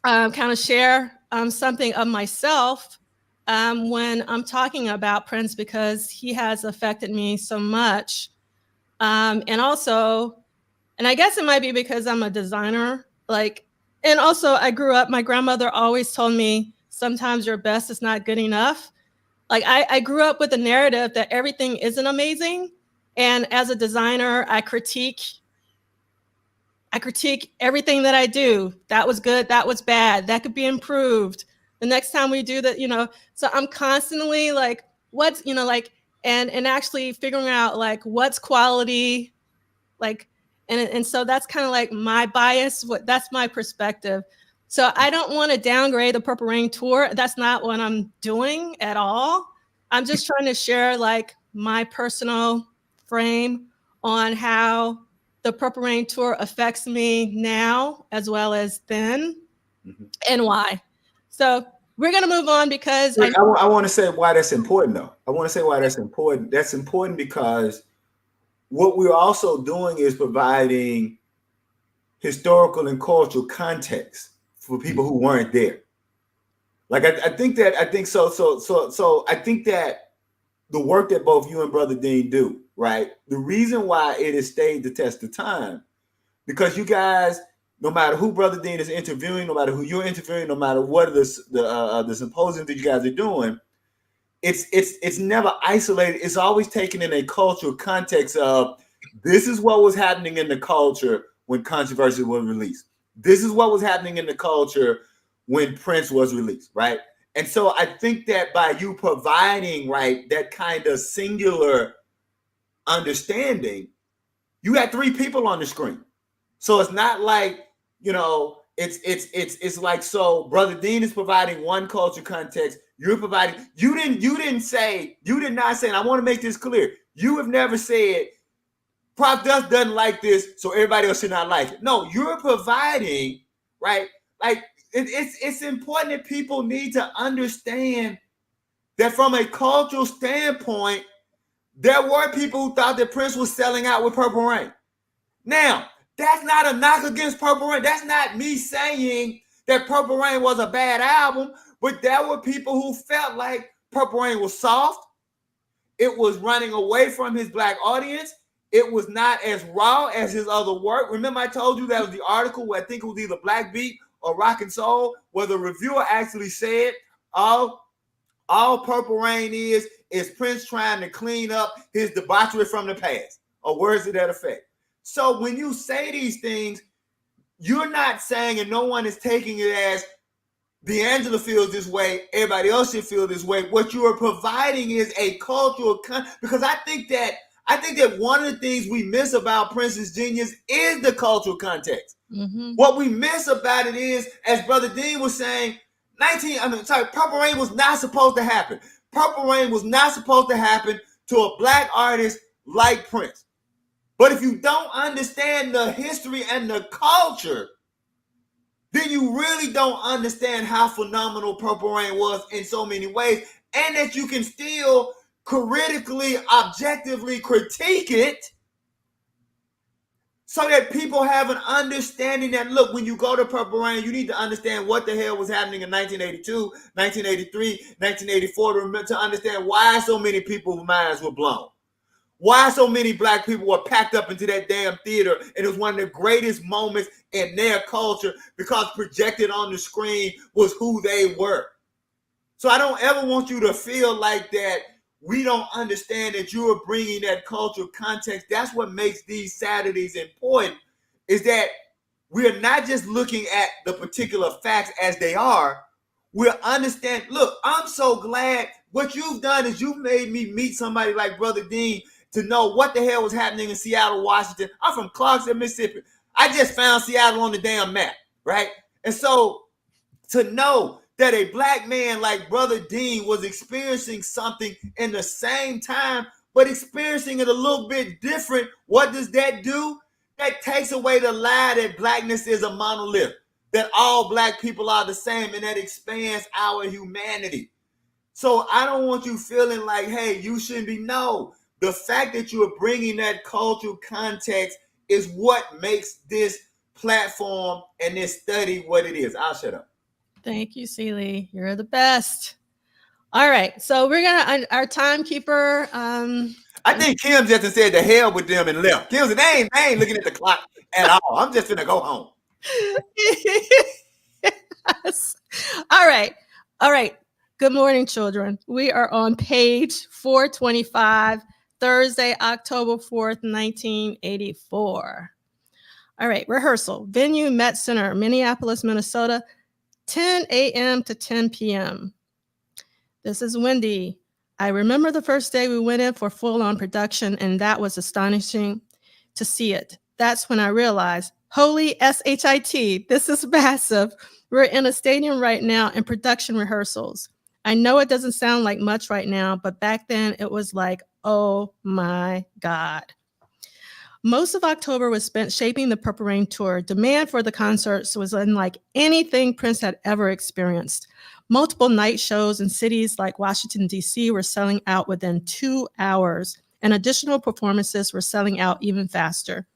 Speaker 1: to kind of share something of myself when I'm talking about Prince, because he has affected me so much. And also, and I guess it might be because I'm a designer, and also I grew up, my grandmother always told me, sometimes your best is not good enough. I grew up with the narrative that everything isn't amazing. And as a designer, I critique everything that I do. That was good, that was bad, that could be improved. The next time we do that, so I'm constantly what's, and actually figuring out what's quality, and so that's kind of my bias, that's my perspective. So I don't want to downgrade the Purple Rain Tour. That's not what I'm doing at all. I'm just trying to share my personal frame on how the Purple Rain Tour affects me now as well as then, and why. So we're going to move on, because
Speaker 3: I want to say why that's important, though. I want to say why that's important. That's important because what we're also doing is providing historical and cultural context for people who weren't there. I think that the work that both you and Brother Dean do, right? The reason why it has stayed the test of time, because you guys, no matter who Brother Dean is interviewing, no matter who you're interviewing, no matter what the symposium that you guys are doing, it's never isolated. It's always taken in a cultural context of, this is what was happening in the culture when Controversy was released. This is what was happening in the culture when Prince was released, right? And so I think that by you providing, right, that kind of singular understanding, you had three people on the screen. So it's not like, you know, it's like, so Brother Dean is providing one culture context. You're providing, you did not say, and I want to make this clear. You have never said Prof Duff doesn't like this, so everybody else should not like it. No, you're providing, right? Like it's important that people need to understand that from a cultural standpoint, there were people who thought that Prince was selling out with Purple Rain. Now, that's not a knock against Purple Rain. That's not me saying that Purple Rain was a bad album, but there were people who felt like Purple Rain was soft. It was running away from his Black audience. It was not as raw as his other work. Remember, I told you that was the article where I think it was either Black Beat or Rock and Soul, where the reviewer actually said, all Purple Rain is Prince trying to clean up his debauchery from the past, or words to that effect. So when you say these things, you're not saying, and no one is taking it as D'Angelo feels this way, everybody else should feel this way. What you are providing is a cultural because I think that one of the things we miss about Prince's genius is the cultural context. Mm-hmm. What we miss about it is, as Brother Dean was saying, Purple Rain was not supposed to happen. Purple Rain was not supposed to happen to a Black artist like Prince. But if you don't understand the history and the culture, then you really don't understand how phenomenal Purple Rain was in so many ways, and that you can still critically, objectively critique it so that people have an understanding that, look, when you go to Purple Rain, you need to understand what the hell was happening in 1982, 1983, 1984 to understand why so many people's minds were blown. Why so many Black people were packed up into that damn theater, and it was one of the greatest moments in their culture because projected on the screen was who they were. So I don't ever want you to feel like that we don't understand that you are bringing that cultural context. That's what makes these Saturdays important, is that we're not just looking at the particular facts as they are. We're understand. Look, I'm so glad what you've done is you've made me meet somebody like Brother Dean to know what the hell was happening in Seattle, Washington. I'm from Clarksville, Mississippi. I just found Seattle on the damn map, right? And so to know that a Black man like Brother Dean was experiencing something in the same time, but experiencing it a little bit different, what does that do? That takes away the lie that Blackness is a monolith, that all Black people are the same, and that expands our humanity. So I don't want you feeling like, hey, you shouldn't be. No. The fact that you are bringing that cultural context is what makes this platform and this study what it is. I'll shut up.
Speaker 1: Thank you, C Liegh. You're the best. All right. So we're going to, our timekeeper.
Speaker 3: I think Kim just said the hell with them and left. Kim said, I ain't looking at the clock at all. I'm just going to go home.
Speaker 1: Yes. All right. Good morning, children. We are on page 425. Thursday, October 4th, 1984. All right, rehearsal. Venue, Met Center, Minneapolis, Minnesota, 10 a.m. to 10 p.m. This is Wendy. I remember the first day we went in for full-on production, and that was astonishing to see it. That's when I realized, holy shit, this is massive. We're in a stadium right now in production rehearsals. I know it doesn't sound like much right now, but back then it was like, oh my God. Most of October was spent shaping the Purple Rain Tour. Demand for the concerts was unlike anything Prince had ever experienced. Multiple night shows in cities like Washington, D.C. were selling out within 2 hours, and additional performances were selling out even faster.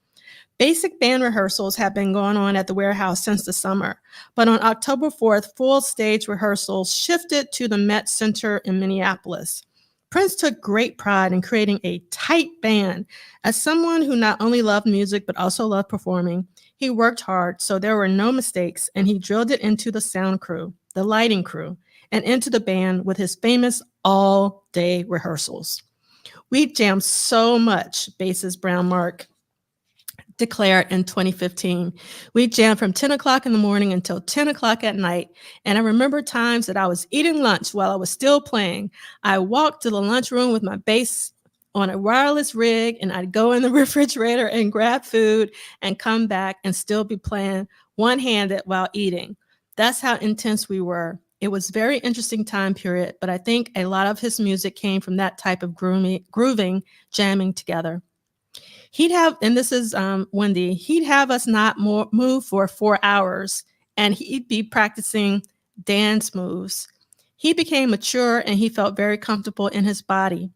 Speaker 1: Basic band rehearsals have been going on at the warehouse since the summer, but on October 4th, full stage rehearsals shifted to the Met Center in Minneapolis. Prince took great pride in creating a tight band. As someone who not only loved music but also loved performing, he worked hard so there were no mistakes, and he drilled it into the sound crew, the lighting crew, and into the band with his famous all-day rehearsals. We jammed so much, bassist Brown Mark declared in 2015. We jammed from 10 o'clock in the morning until 10 o'clock at night. And I remember times that I was eating lunch while I was still playing. I walked to the lunchroom with my bass on a wireless rig, and I'd go in the refrigerator and grab food and come back and still be playing one-handed while eating. That's how intense we were. It was very interesting time period, but I think a lot of his music came from that type of grooving, jamming together. He'd have, and this is Wendy, he'd have us not move for 4 hours, and he'd be practicing dance moves. He became mature and he felt very comfortable in his body.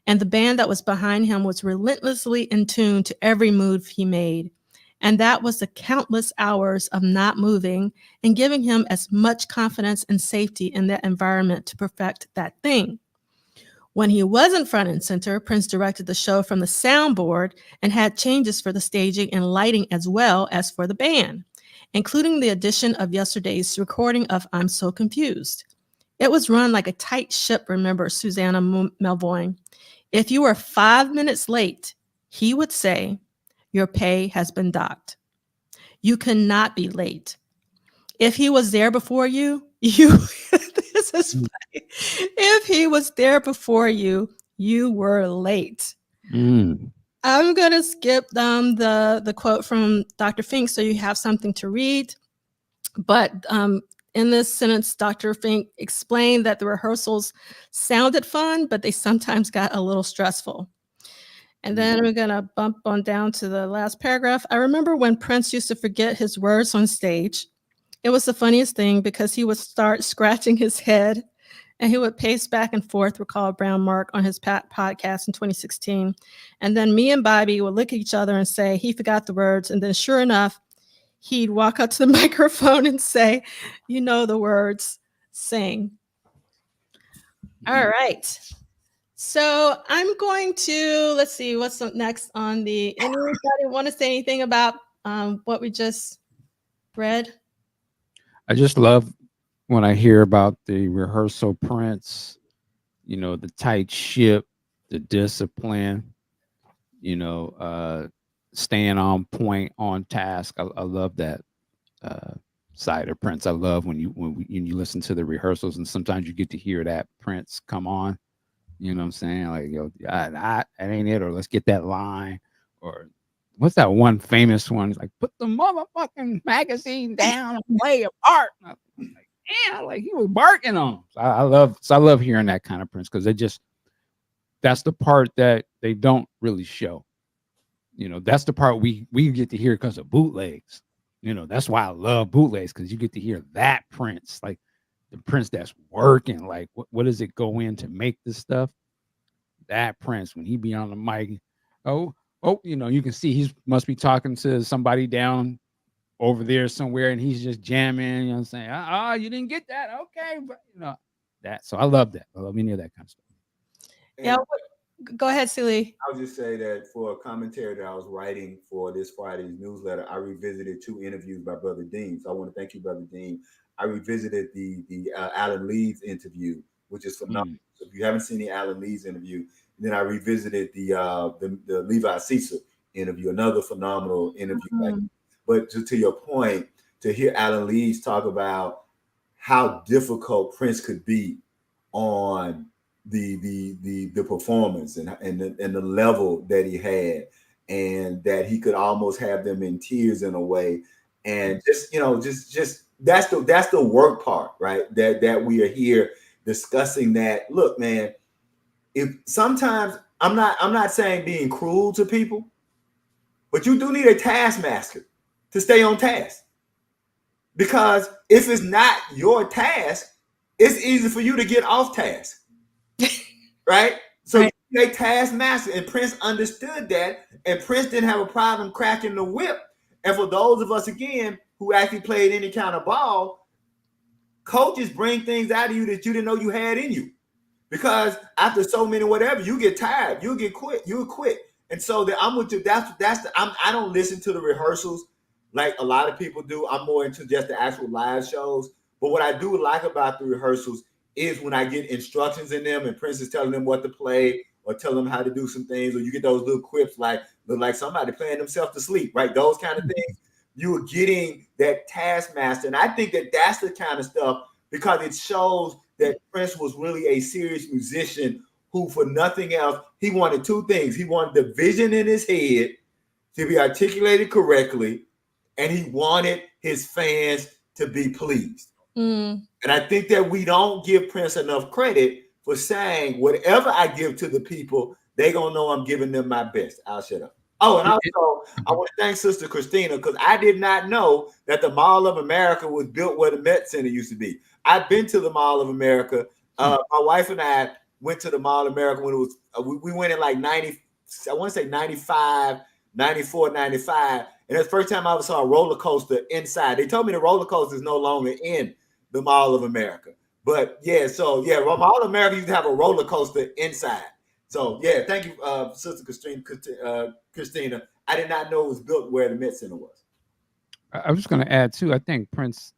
Speaker 1: And the band that was behind him was relentlessly in tune to every move he made. And that was the countless hours of not moving and giving him as much confidence and safety in that environment to perfect that thing. When he wasn't front and center, Prince directed the show from the soundboard and had changes for the staging and lighting as well as for the band, including the addition of yesterday's recording of I'm So Confused. It was run like a tight ship, remembers Susanna Melvoin. If you were 5 minutes late, he would say, your pay has been docked. You cannot be late. If he was there before you, this is funny. If he was there before you, you were late. I'm going to skip the quote from Dr. Fink so you have something to read. But in this sentence, Dr. Fink explained that the rehearsals sounded fun, but they sometimes got a little stressful. And then we're going to bump on down to the last paragraph. I remember when Prince used to forget his words on stage. It was the funniest thing because he would start scratching his head and he would pace back and forth, recalled Brown Mark on his podcast in 2016. And then me and Bobby would look at each other and say, he forgot the words. And then sure enough, he'd walk up to the microphone and say, you know the words, sing. All right. So I'm going to, let's see, what's next on the, anybody want to say anything about what we just read?
Speaker 2: I just love when I hear about the rehearsal Prince, you know, the tight ship, the discipline, you know, staying on point, on task. I love that side of Prince. I love when you listen to the rehearsals and sometimes you get to hear that Prince come on. You know what I'm saying? Like, yo, that ain't it, or let's get that line, or what's that one famous one? It's like, put the motherfucking magazine down and play a part. I'm like, yeah, like he was barking on them. So I love hearing that kind of Prince because that's the part that they don't really show. You know, that's the part we get to hear because of bootlegs. You know, that's why I love bootlegs, because you get to hear that Prince, like the Prince that's working. Like, what does it go in to make this stuff? That Prince, when he be on the mic, oh, you know, you can see he must be talking to somebody down over there somewhere, and he's just jamming. You know what I'm saying? Oh, you didn't get that? Okay, but you know that. So I love that. I love any of that kind of stuff.
Speaker 1: Yeah. Go ahead, C Liegh.
Speaker 3: I'll just say that for a commentary that I was writing for this Friday's newsletter, I revisited 2 interviews by Brother Dean. So I want to thank you, Brother Dean. I revisited the Alan Lee's interview, which is phenomenal. So if you haven't seen the Alan Lee's interview, then I revisited the Levi Caesar interview, another phenomenal interview. But to your point, to hear Alan Lee's talk about how difficult Prince could be on the performance and the level that he had, and that he could almost have them in tears in a way, and just that's the work part, right? That we are here discussing. That, look, man, if sometimes I'm not saying being cruel to people, but you do need a taskmaster to stay on task, because if it's not your task, it's easy for you to get off task. Right? So right. They taskmaster, and Prince understood that, and Prince didn't have a problem cracking the whip. And for those of us, again, who actually played any kind of ball, coaches bring things out of you that you didn't know you had in you. Because after so many whatever, you get tired, you'll quit. And so I'm with you. I don't listen to the rehearsals like a lot of people do. I'm more into just the actual live shows. But what I do like about the rehearsals is when I get instructions in them and Prince is telling them what to play or telling them how to do some things, or you get those little quips like somebody playing themselves to sleep, right? Those kind of things. You are getting that taskmaster. And I think that that's the kind of stuff, because it shows that Prince was really a serious musician who, for nothing else, he wanted two things. He wanted the vision in his head to be articulated correctly, and he wanted his fans to be pleased. And I think that we don't give Prince enough credit for saying, whatever I give to the people, they're going to know I'm giving them my best. I'll shut up. Oh, and also, I want to thank Sister Christina, because I did not know that the Mall of America was built where the Met Center used to be. I've been to the Mall of America. My wife and I went to the Mall of America when it was, we went in like 90, I want to say 95, 94, 95. And that's the first time I ever saw a roller coaster inside. They told me the roller coaster is no longer in the Mall of America. But yeah, so yeah, Mall of America used to have a roller coaster inside. So yeah, thank you, Sister Christina. I did not know it was built where the Met Center was.
Speaker 2: I was just going to add too. I think Prince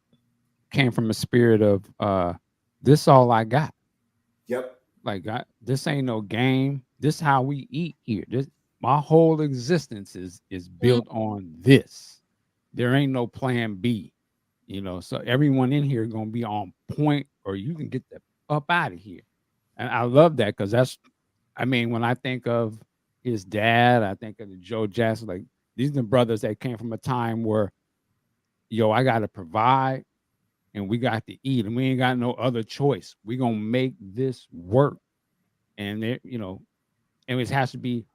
Speaker 2: came from a spirit of this all I got.
Speaker 3: Yep.
Speaker 2: Like this ain't no game. This how we eat here. My whole existence is built on this. There ain't no plan B. You know, so everyone in here gonna be on point, or you can get the up out of here. And I love that, because that's, I mean, when I think of his dad, I think of the Joe Jackson. Like, these are the brothers that came from a time where, yo, I gotta provide, and we got to eat, and we ain't got no other choice. We gonna make this work, and it, you know, and it has to be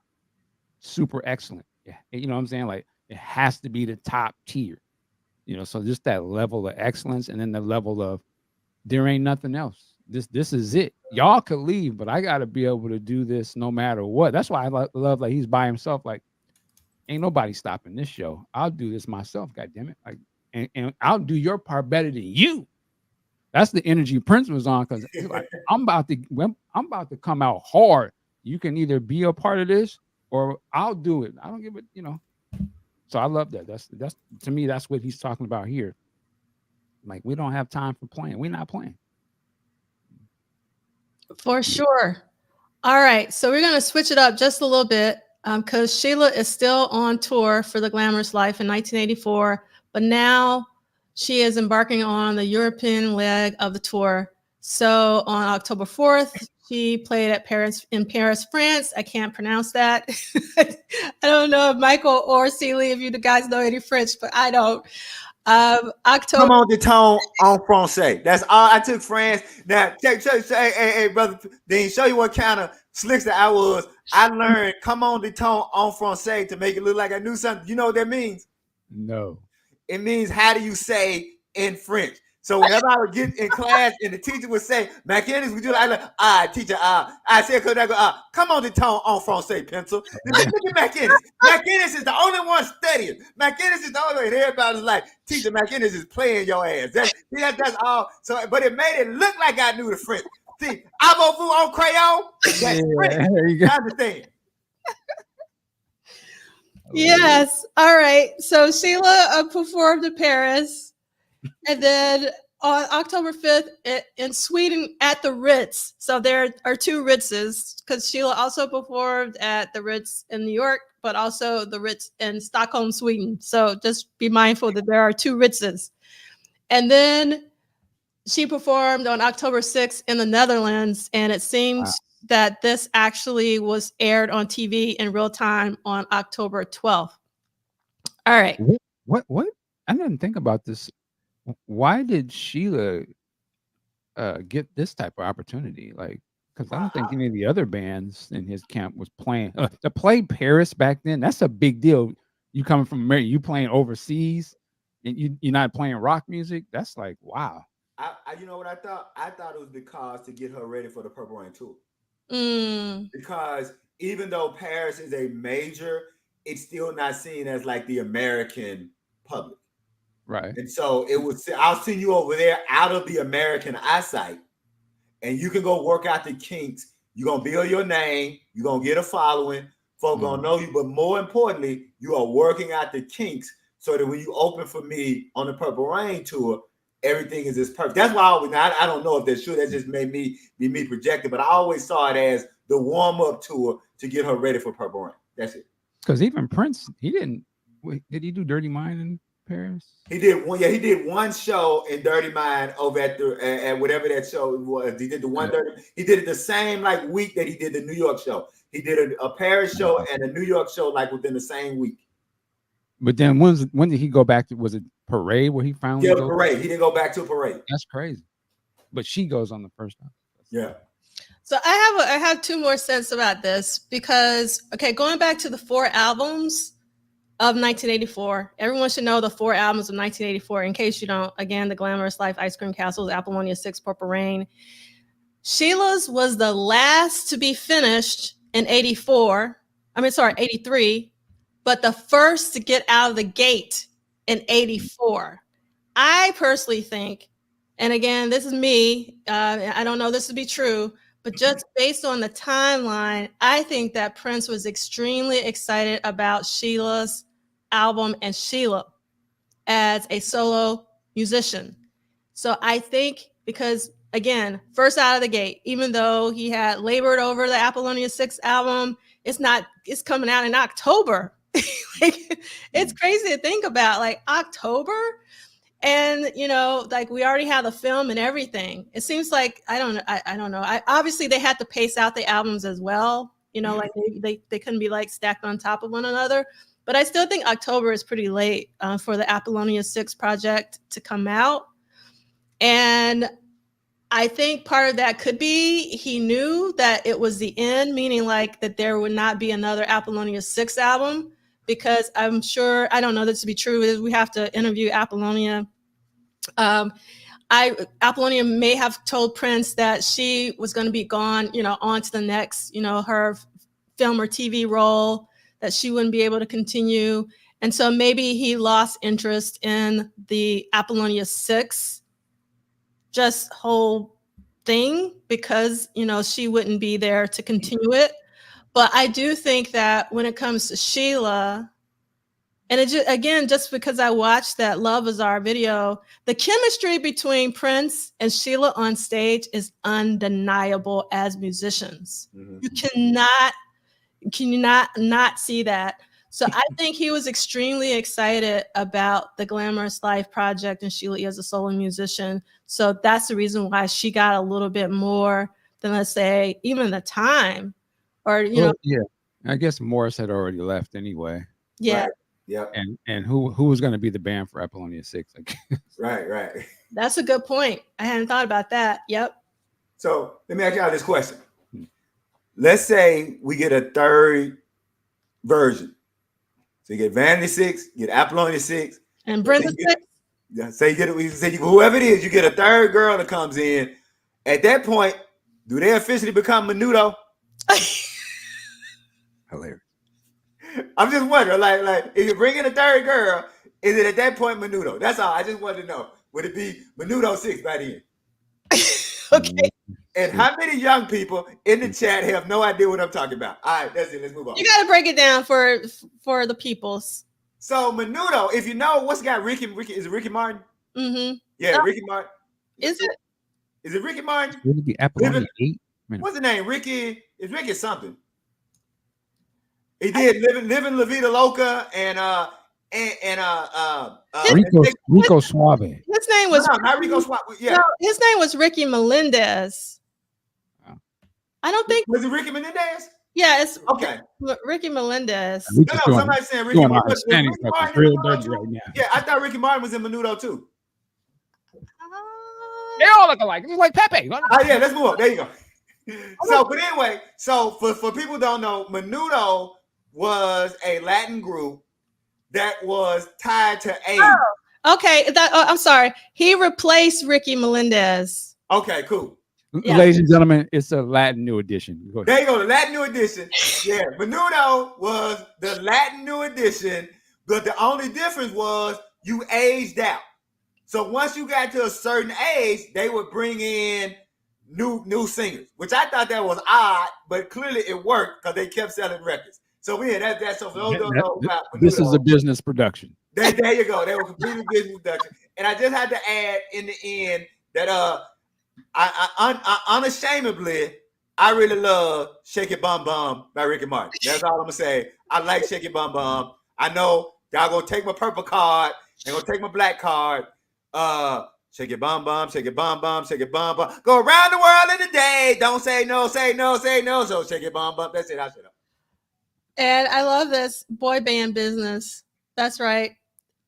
Speaker 2: super excellent. Yeah, you know what I'm saying? Like, it has to be the top tier. You know, so just that level of excellence, and then the level of there ain't nothing else. This is it. Y'all could leave, but I got to be able to do this no matter what. That's why I love like he's by himself. Like, ain't nobody stopping this show. I'll do this myself. God damn it! Like, and I'll do your part better than you. That's the energy Prince was on, because like, I'm about to come out hard. You can either be a part of this or I'll do it. I don't give it. You know. So I love that. That's to me, that's what he's talking about here. Like, we don't have time for playing. We're not playing.
Speaker 1: For sure. All right. So we're going to switch it up just a little bit, because Sheila is still on tour for The Glamorous Life in 1984, but now she is embarking on the European leg of the tour. So on October 4th, she played at in Paris, France. I can't pronounce that. I don't know if Michael or C Liegh, if you guys know any French, but I don't. October.
Speaker 3: Come on, the tone en français. That's all I took, France. Now, hey, brother, then show you what kind of slicks that I was. I learned come on, the tone en français to make it look like I knew something. You know what that means?
Speaker 2: No.
Speaker 3: It means, how do you say in French? So whenever I would get in class and the teacher would say, McInnis, would you like, teacher, I said, come on, the tone en français, pencil. Look at McInnis. McInnis is the only one studying. McInnis is the only one. Everybody's like, teacher McInnis is playing your ass. That's all. So, but it made it look like I knew the French. See, avoue on crayon, that's French. I understand.
Speaker 1: Yes. All right. So Sheila performed in Paris, and then on October 5th in Sweden at the Ritz. So there are two Ritzes, because Sheila also performed at the Ritz in New York, but also the Ritz in Stockholm, Sweden. So just be mindful that there are two Ritzes. And then she performed on October 6th in the Netherlands, and it seems that this actually was aired on TV in real time on October 12th. All right.
Speaker 2: What? I didn't think about this. Why did Sheila get this type of opportunity? Like, because I don't think any of the other bands in his camp was playing. To play Paris back then, that's a big deal. You coming from America, you playing overseas, and you're not playing rock music. That's like, wow.
Speaker 3: You know what I thought? I thought it was because to get her ready for the Purple Rain tour. Because even though Paris is a major, it's still not seen as like the American public.
Speaker 2: Right.
Speaker 3: And so it was, I'll send you over there out of the American eyesight, and you can go work out the kinks. You're going to build your name. You're going to get a following. Folk going to know you. But more importantly, you are working out the kinks so that when you open for me on the Purple Rain tour, everything is just perfect. That's why I don't know if that's true. That just made me be me projected. But I always saw it as the warm-up tour to get her ready for Purple Rain. That's it.
Speaker 2: Because even Prince, did he do Dirty Mind? Paris?
Speaker 3: He did one. Yeah, he did one show in Dirty Mind over at whatever that show was. He did the one dirty. He did it the same like week that he did the New York show. He did a Paris show and a New York show like within the same week.
Speaker 2: But then when did he go back to? Was it Parade where he finally?
Speaker 3: Yeah, Parade. He didn't go back to a Parade.
Speaker 2: That's crazy. But she goes on the first time.
Speaker 3: Yeah.
Speaker 1: So I have two more cents about this because going back to the 4 albums of 1984, everyone should know the 4 albums of 1984. In case you don't, again, The Glamorous Life, Ice Cream Castles, Apollonia 6, Purple Rain. Sheila's was the last to be finished in 83, but the first to get out of the gate in 84. I personally think, and again, this is me, I don't know this to be true, but just based on the timeline, I think that Prince was extremely excited about Sheila's album and Sheila as a solo musician. So I think because, again, first out of the gate, even though he had labored over the Apollonia 6 album, it's coming out in October. Like, it's crazy to think about, like October. And, like we already have the film and everything. It seems like, I don't know. Obviously they had to pace out the albums as well. Like they couldn't be like stacked on top of one another. But I still think October is pretty late for the Apollonia 6 project to come out. And I think part of that could be he knew that it was the end, meaning like that there would not be another Apollonia 6 album. Because I'm sure, I don't know this to be true, we have to interview Apollonia. Apollonia may have told Prince that she was going to be gone, on to the next, her film or TV role, that she wouldn't be able to continue. And so maybe he lost interest in the Apollonia 6 just whole thing because, she wouldn't be there to continue it. But I do think that when it comes to Sheila, and just because I watched that Love Is Our video, the chemistry between Prince and Sheila on stage is undeniable as musicians. Mm-hmm. You cannot not see that. So I think he was extremely excited about the Glamorous Life project and Sheila E as a solo musician. So that's the reason why she got a little bit more than, let's say, even the time. Or yeah,
Speaker 2: I guess Morris had already left anyway.
Speaker 1: Yeah,
Speaker 3: right. Yeah.
Speaker 2: And who was going to be the band for Apollonia 6? I guess.
Speaker 3: Right.
Speaker 1: That's a good point. I hadn't thought about that. Yep.
Speaker 3: So let me ask y'all this question. Let's say we get a third version. So you get Vanity 6, you get Apollonia 6,
Speaker 1: and Brenda 6.
Speaker 3: Yeah. Say whoever it is, you get a third girl that comes in. At that point, do they officially become Menudo?
Speaker 2: Hilarious.
Speaker 3: I'm just wondering, like if you bring in a third girl, is it at that point Menudo? That's all. I just wanted to know. Would it be Menudo 6 by then?
Speaker 1: Okay.
Speaker 3: And how many young people in the chat have no idea what I'm talking about? All right, that's it. Let's move on.
Speaker 1: You got to break it down for the peoples.
Speaker 3: So Menudo, if you know what's got Ricky, is it Ricky Martin?
Speaker 1: Mm-hmm.
Speaker 3: Yeah, Ricky Martin.
Speaker 1: Is it?
Speaker 3: Is it Ricky Martin?
Speaker 2: Would it be Apollonia 8?
Speaker 3: What's the name? Ricky. It's Ricky something. He did Living La Vida Loca and
Speaker 2: Rico Suave.
Speaker 1: His name was
Speaker 3: not Rico Suave. Yeah,
Speaker 1: no, his name was Ricky Melendez.
Speaker 2: Oh.
Speaker 1: I don't think
Speaker 3: was it Ricky Menendez?
Speaker 1: Yeah, it's
Speaker 3: okay.
Speaker 1: Ricky Melendez.
Speaker 3: No, somebody's saying Ricky Martin.
Speaker 2: Real dirty right now.
Speaker 3: Yeah, I thought Ricky Martin was in Menudo too.
Speaker 2: They all look alike. It's like Pepe.
Speaker 3: Yeah, let's move on. There you go. So, but anyway, so for people who don't know, Menudo was a Latin group that was tied to AIDS.
Speaker 1: Oh, okay, I'm sorry. He replaced Ricky Melendez.
Speaker 3: Okay, cool.
Speaker 1: Yeah.
Speaker 2: Ladies and gentlemen, it's a Latin New Edition.
Speaker 3: There you go, the Latin New Edition. Yeah, Menudo was the Latin New Edition, but the only difference was you aged out. So once you got to a certain age, they would bring in new singers, which I thought that was odd, but clearly it worked because they kept selling records. So that's so for those don't know about Menudo,
Speaker 2: this is a business production.
Speaker 3: There you go. They were completely business production. And I just had to add in the end that I unashamedly, I really love Shake It Bum Bum by Ricky Martin. That's all I'm gonna say. I like Shake It Bum Bum. I know y'all gonna take my purple card They're gonna take my black card. Shake your bum bum, shake your bum bum, shake your bum bum. Go around the world in a day. Don't say no, say no, say no. So shake your bum bum. That's it. I shut up.
Speaker 1: And I love this boy band business. That's right.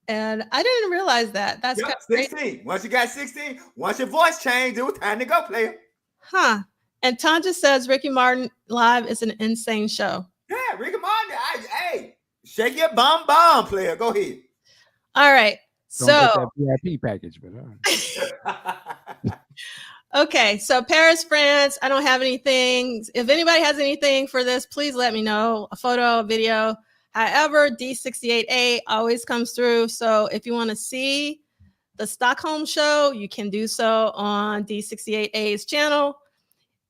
Speaker 1: And I didn't realize that. That's
Speaker 3: Yep,
Speaker 1: kind of
Speaker 3: 16.
Speaker 1: great.
Speaker 3: Once you got 16, once your voice changed, it was time to go, player.
Speaker 1: Huh. And Tanja says Ricky Martin Live is an insane show.
Speaker 3: Yeah, Ricky Martin. Hey, shake your bum bum, player. Go ahead.
Speaker 1: All right.
Speaker 2: Don't get
Speaker 1: So
Speaker 2: that VIP package, but all right.
Speaker 1: okay, so Paris, France. I don't have anything. If anybody has anything for this, please let me know. A photo, a video. However, D68A always comes through. So if you want to see the Stockholm show, you can do so on D68A's channel.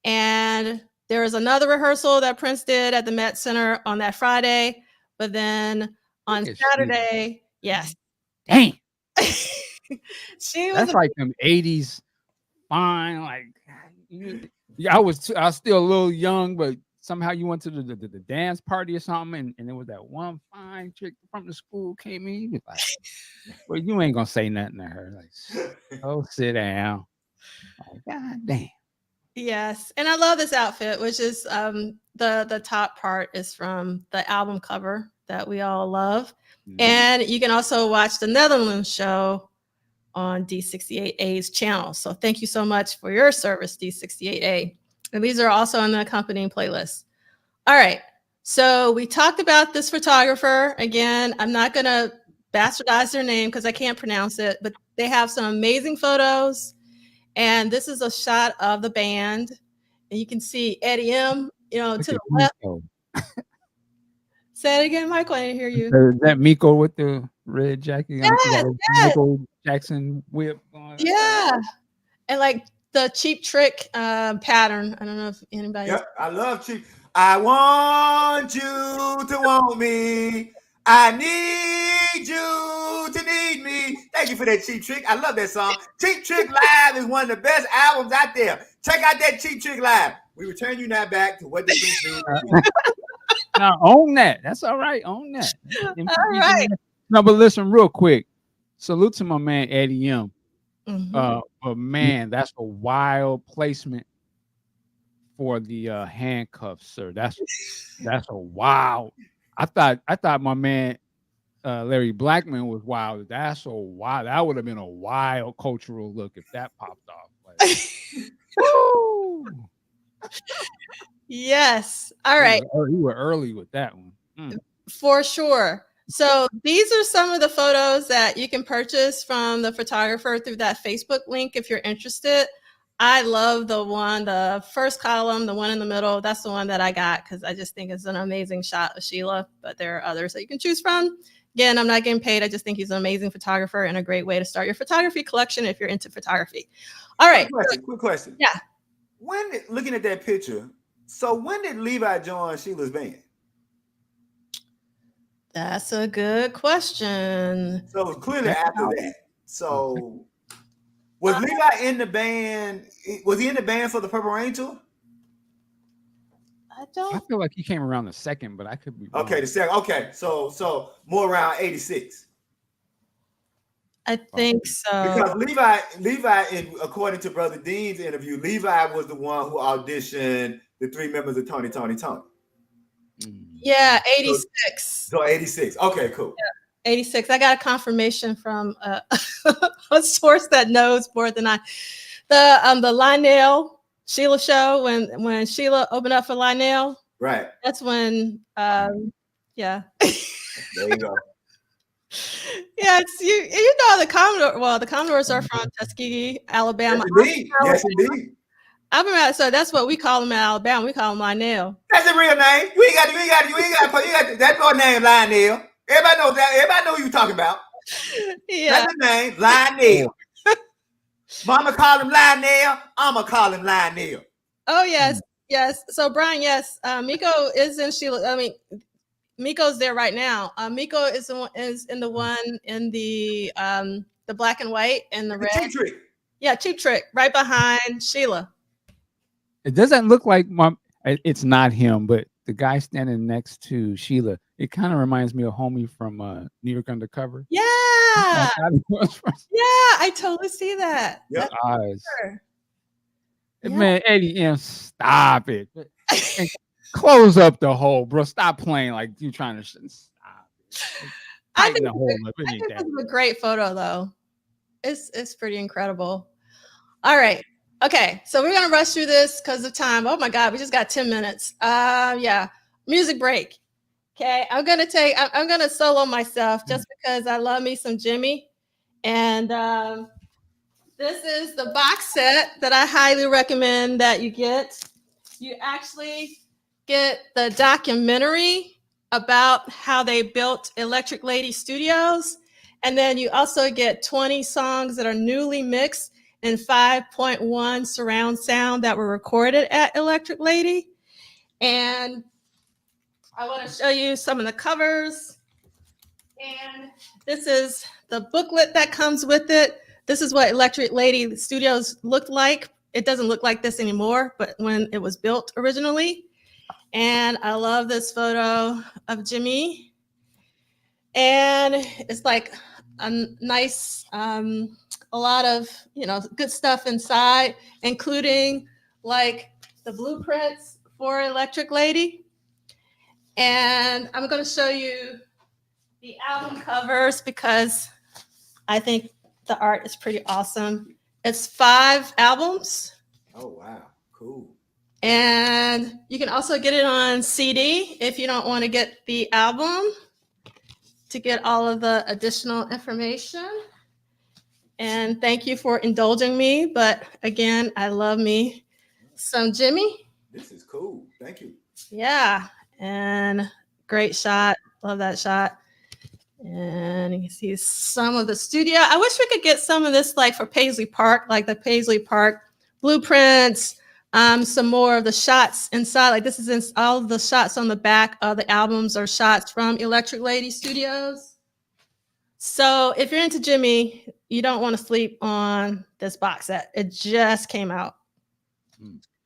Speaker 1: And there is another rehearsal that Prince did at the Met Center on that Friday. But then on Saturday, yes.
Speaker 2: Dang.
Speaker 1: She was
Speaker 2: That's like them 80s fine. Like I was still a little young, but somehow you went to the dance party or something, and there was that one fine chick from the school came in. You was like, well, you ain't gonna say nothing to her. Like, oh, sit down. Like, God damn.
Speaker 1: Yes, and I love this outfit, which is the top part is from the album cover that we all love. Mm-hmm. And you can also watch the Netherlands show on D68A's channel. So thank you so much for your service, D68A. And these are also on the accompanying playlist. All right, so we talked about this photographer. Again, I'm not gonna bastardize their name because I can't pronounce it, but they have some amazing photos. And this is a shot of the band. And you can see Eddie M, to the left. Say it again, Michael. I didn't hear you.
Speaker 2: Is that Miko with the red jacket?
Speaker 1: Yes.
Speaker 2: Michael Jackson whip on.
Speaker 1: Yeah. And like the Cheap Trick pattern. I don't know if anybody.
Speaker 3: Yep, I love Cheap. I want you to want me. I need you to need me. Thank you for that Cheap Trick. I love that song. Cheap Trick Live is one of the best albums out there. Check out that Cheap Trick Live. We return you now back to what they do.
Speaker 2: Now own that. That's all right. Own that.
Speaker 1: All right.
Speaker 2: No, but listen real quick. Salute to my man Eddie M.
Speaker 1: Mm-hmm.
Speaker 2: But man, that's a wild placement for the handcuffs, sir. That's a wild. I thought my man Larry Blackman was wild. That's so wild. That would have been a wild cultural look if that popped off. Like, woo!
Speaker 1: Yes. All right.
Speaker 2: You were early with that one.
Speaker 1: For sure. So these are some of the photos that you can purchase from the photographer through that Facebook link if you're interested. I love the first column, the one in the middle. That's the one that I got because I just think it's an amazing shot of Sheila, but there are others that you can choose from. Again, I'm not getting paid. I just think he's an amazing photographer and a great way to start your photography collection if you're into photography. All right.
Speaker 3: Quick question.
Speaker 1: Yeah.
Speaker 3: Looking at that picture, so when did Levi join Sheila's band?
Speaker 1: That's a good question.
Speaker 3: So clearly after that. So was Levi in the band? Was he in the band for the Purple Rain Tour?
Speaker 2: I feel like he came around the second, but I could be wrong.
Speaker 3: Okay, the second. Okay, so more around 86.
Speaker 1: I think so.
Speaker 3: Because Levi, according to Brother Dean's interview, Levi was the one who auditioned the three members of Tony.
Speaker 1: Yeah, 86.
Speaker 3: So 86. Okay, cool.
Speaker 1: Yeah, 86. I got a confirmation from a source that knows more than I. The Lionel Sheila show when Sheila opened up for Lionel.
Speaker 3: Right.
Speaker 1: That's when yeah.
Speaker 3: There you go.
Speaker 1: Yeah, it's you know the Commodore. Well, the Commodores are from Tuskegee, Alabama.
Speaker 3: Yes, indeed.
Speaker 1: I remember, so that's what we call them in Alabama. We call them Lionel.
Speaker 3: That's a real name. You got that's your name, Lionel. Everybody knows that. Everybody know who you talking about.
Speaker 1: Yeah.
Speaker 3: That's the name, Lionel. Mama call him Lionel. I'ma call him Lionel.
Speaker 1: Oh yes, yes. So Brian, yes, Miko is in Sheila. I mean, Miko's there right now. Miko is in the one in the black and white and the red.
Speaker 3: Cheap Trick.
Speaker 1: Yeah, Cheap Trick, right behind Sheila.
Speaker 2: It doesn't look like it's not him, but the guy standing next to Sheila, it kind of reminds me of Homie from New York Undercover.
Speaker 1: Yeah, Yeah. I totally see that.
Speaker 3: Yep.
Speaker 2: Eyes.
Speaker 1: Sure.
Speaker 2: Man, Eddie M, stop it. And close up the hole, bro. Stop playing like you trying to stop it.
Speaker 1: I think
Speaker 2: The hole up. It
Speaker 1: I
Speaker 2: ain't
Speaker 1: think
Speaker 2: that.
Speaker 1: this is a great photo though. It's pretty incredible. All right. Okay. So we're gonna rush through this because of time. Oh my God, we just got 10 minutes. Yeah. Music break. Okay. I'm gonna solo myself just because I love me some Jimmy. And this is the box set that I highly recommend that you get. You actually get the documentary about how they built Electric Lady Studios. And then you also get 20 songs that are newly mixed in 5.1 surround sound that were recorded at Electric Lady. And I want to show you some of the covers. And this is the booklet that comes with it. This is what Electric Lady Studios looked like. It doesn't look like this anymore, but when it was built originally. And I love this photo of Jimmy. And it's like a nice, a lot of, good stuff inside, including like the blueprints for Electric Lady. And I'm going to show you the album covers because I think the art is pretty awesome. It's 5 albums.
Speaker 3: Oh, wow. Cool.
Speaker 1: And you can also get it on CD if you don't want to get the album to get all of the additional information. And thank you for indulging me. But again, I love me some Jimmy.
Speaker 3: This is cool. Thank you.
Speaker 1: Yeah. And great shot. Love that shot. And you can see some of the studio. I wish we could get some of this like for Paisley Park, like the Paisley Park blueprints, some more of the shots inside. Like this is in all of the shots on the back of the albums are shots from Electric Lady Studios. So if you're into Jimmy, you don't want to sleep on this box set. It just came out.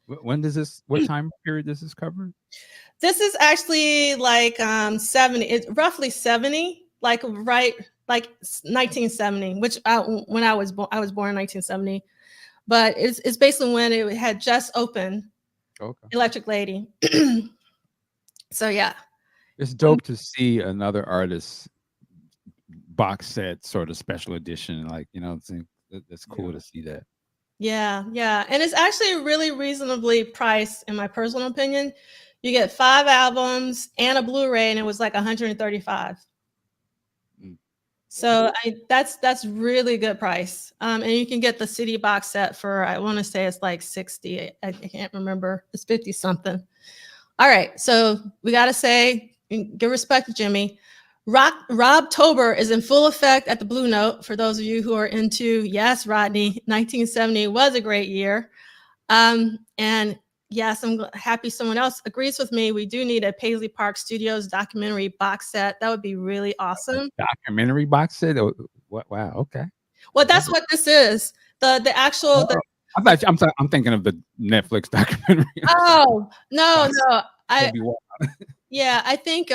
Speaker 2: When does this, what time period does this cover?
Speaker 1: This is actually like 70, it's roughly 70. Like 1970, which when I was born in 1970, but it's basically when it had just opened.
Speaker 2: Okay.
Speaker 1: Electric Lady. So yeah,
Speaker 2: it's dope to see another artist box set sort of special edition. Like that's cool to see that.
Speaker 1: Yeah, and it's actually really reasonably priced in my personal opinion. You get 5 albums and a Blu-ray, and it was like $135. So that's really good price. And you can get the CD box set for, I want to say it's like 60. I can't remember. It's 50 something. All right. So we got to say, give respect to Jimmy. Rob-tober is in full effect at the Blue Note. For those of you who are into, yes, Rodney, 1970 was a great year. And yes, I'm happy someone else agrees with me. We do need a Paisley Park Studios documentary box set. That would be really awesome.
Speaker 2: Documentary box set? Oh, what? Wow. Okay.
Speaker 1: Well, that's what this is. The actual.
Speaker 2: I'm thinking of the Netflix documentary.
Speaker 1: Oh no. I think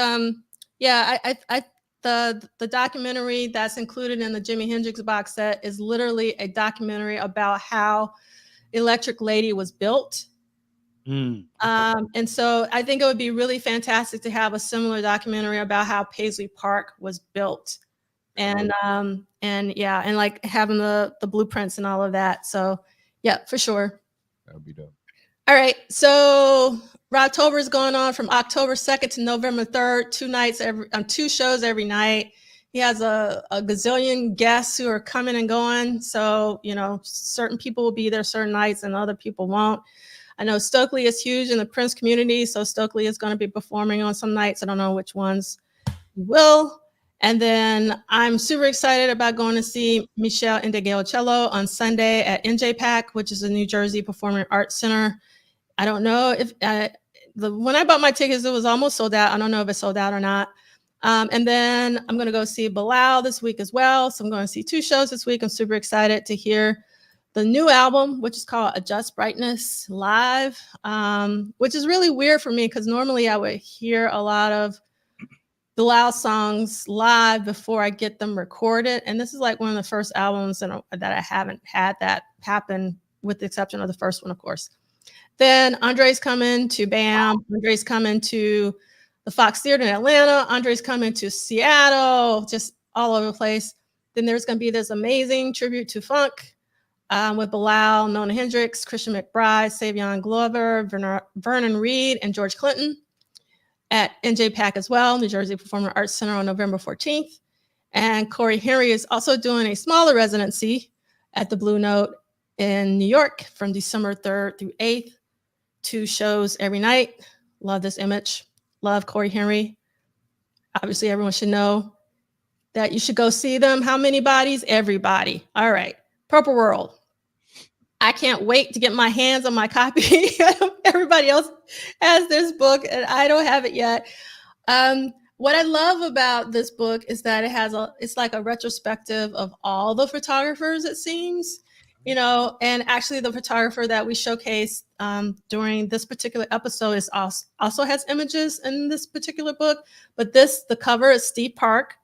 Speaker 1: the documentary that's included in the Jimi Hendrix box set is literally a documentary about how Electric Lady was built. And so I think it would be really fantastic to have a similar documentary about how Paisley Park was built, and like having the blueprints and all of that. So yeah, for sure.
Speaker 2: That would be dope.
Speaker 1: All right, so Rocktober is going on from October 2nd to November 3rd, 2 shows every night. He has a gazillion guests who are coming and going. So, certain people will be there certain nights and other people won't. I know Stokely is huge in the Prince community, so Stokely is going to be performing on some nights. I don't know which ones he will. And then I'm super excited about going to see Michelle Indegelcello on Sunday at NJPAC, which is the New Jersey Performing Arts Center. I don't know if when I bought my tickets, it was almost sold out. I don't know if it's sold out or not. And then I'm going to go see Bilal this week as well. So I'm going to see 2 shows this week. I'm super excited to hear the new album, which is called Adjust Brightness live, which is really weird for me because normally I would hear a lot of Bilal songs live before I get them recorded. And this is like one of the first albums that I haven't had that happen, with the exception of the first one, of course. Then Andre's coming to BAM. Andre's coming to the Fox Theater in Atlanta. Andre's coming to Seattle, just all over the place. Then there's going to be this amazing tribute to funk with Bilal, Nona Hendrix, Christian McBride, Savion Glover, Vernon Reed, and George Clinton at NJPAC as well, New Jersey Performing Arts Center, on November 14th. And Corey Henry is also doing a smaller residency at the Blue Note in New York from December 3rd through 8th. 2 shows every night. Love this image. Love Corey Henry. Obviously, everyone should know that you should go see them. How many bodies? Everybody. All right. Purple World. I can't wait to get my hands on my copy. Everybody else has this book and I don't have it yet. What I love about this book is that it's like a retrospective of all the photographers, it seems, you know, and actually the photographer that we showcased during this particular episode is also has images in this particular book, but the cover is Steve Park.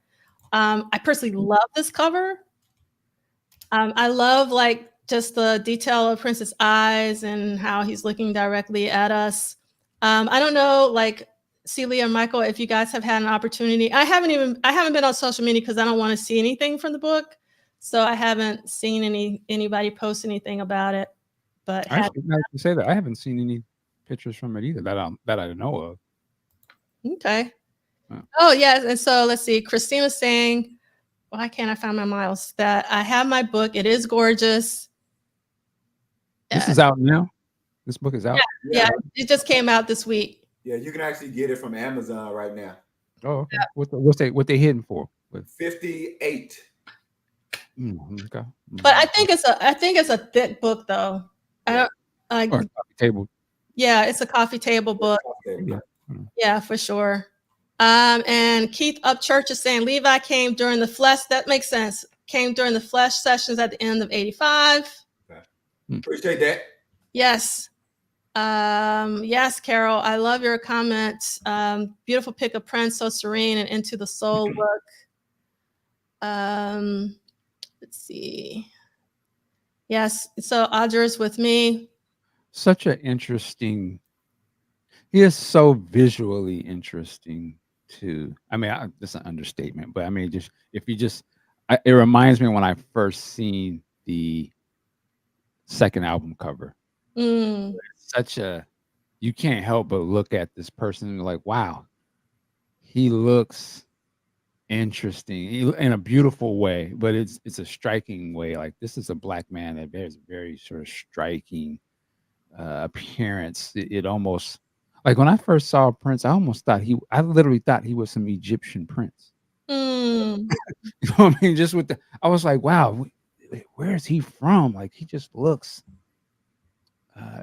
Speaker 1: I personally love this cover. I love like just the detail of Prince's eyes and how he's looking directly at us. I don't know, like C Liegh or Michael, if you guys have had an opportunity. I haven't been on social media because I don't want to see anything from the book. So I haven't seen anybody post anything about it. But
Speaker 2: I have to say that I haven't seen any pictures from it either that I know of.
Speaker 1: Okay. Oh yes, and so let's see. Christina's saying, why can't I find my miles? That I have my book. It is gorgeous.
Speaker 2: This is out now. This book is out.
Speaker 1: Yeah, it just came out this week.
Speaker 3: Yeah, you can actually get it from Amazon right now.
Speaker 2: Oh, okay. Yeah. What they hitting for? With
Speaker 3: 58.
Speaker 2: Okay.
Speaker 1: But I think it's a thick book though. I don't
Speaker 2: coffee table.
Speaker 1: Yeah, it's a coffee table book. Yeah, for sure. And Keith Upchurch is saying Levi came during the flesh. That makes sense. Came during the flesh sessions at the end of 85.
Speaker 3: Appreciate that.
Speaker 1: Yes. Yes, Carol. I love your comments. Beautiful pick of Prince, so serene and into the soul look. Let's see. Yes. So Audrey's with me.
Speaker 2: Such an interesting. He is so visually interesting too. I mean, that's an understatement, but I mean, it reminds me when I first seen the second album cover. Such a, you can't help but look at this person and like, wow, he looks interesting in a beautiful way, but it's a striking way. Like, this is a black man that has a very sort of striking appearance. It almost, like when I first saw Prince, I literally thought he was some Egyptian prince. You know what I mean? Just I was like, wow, where is he from? Like, he just looks,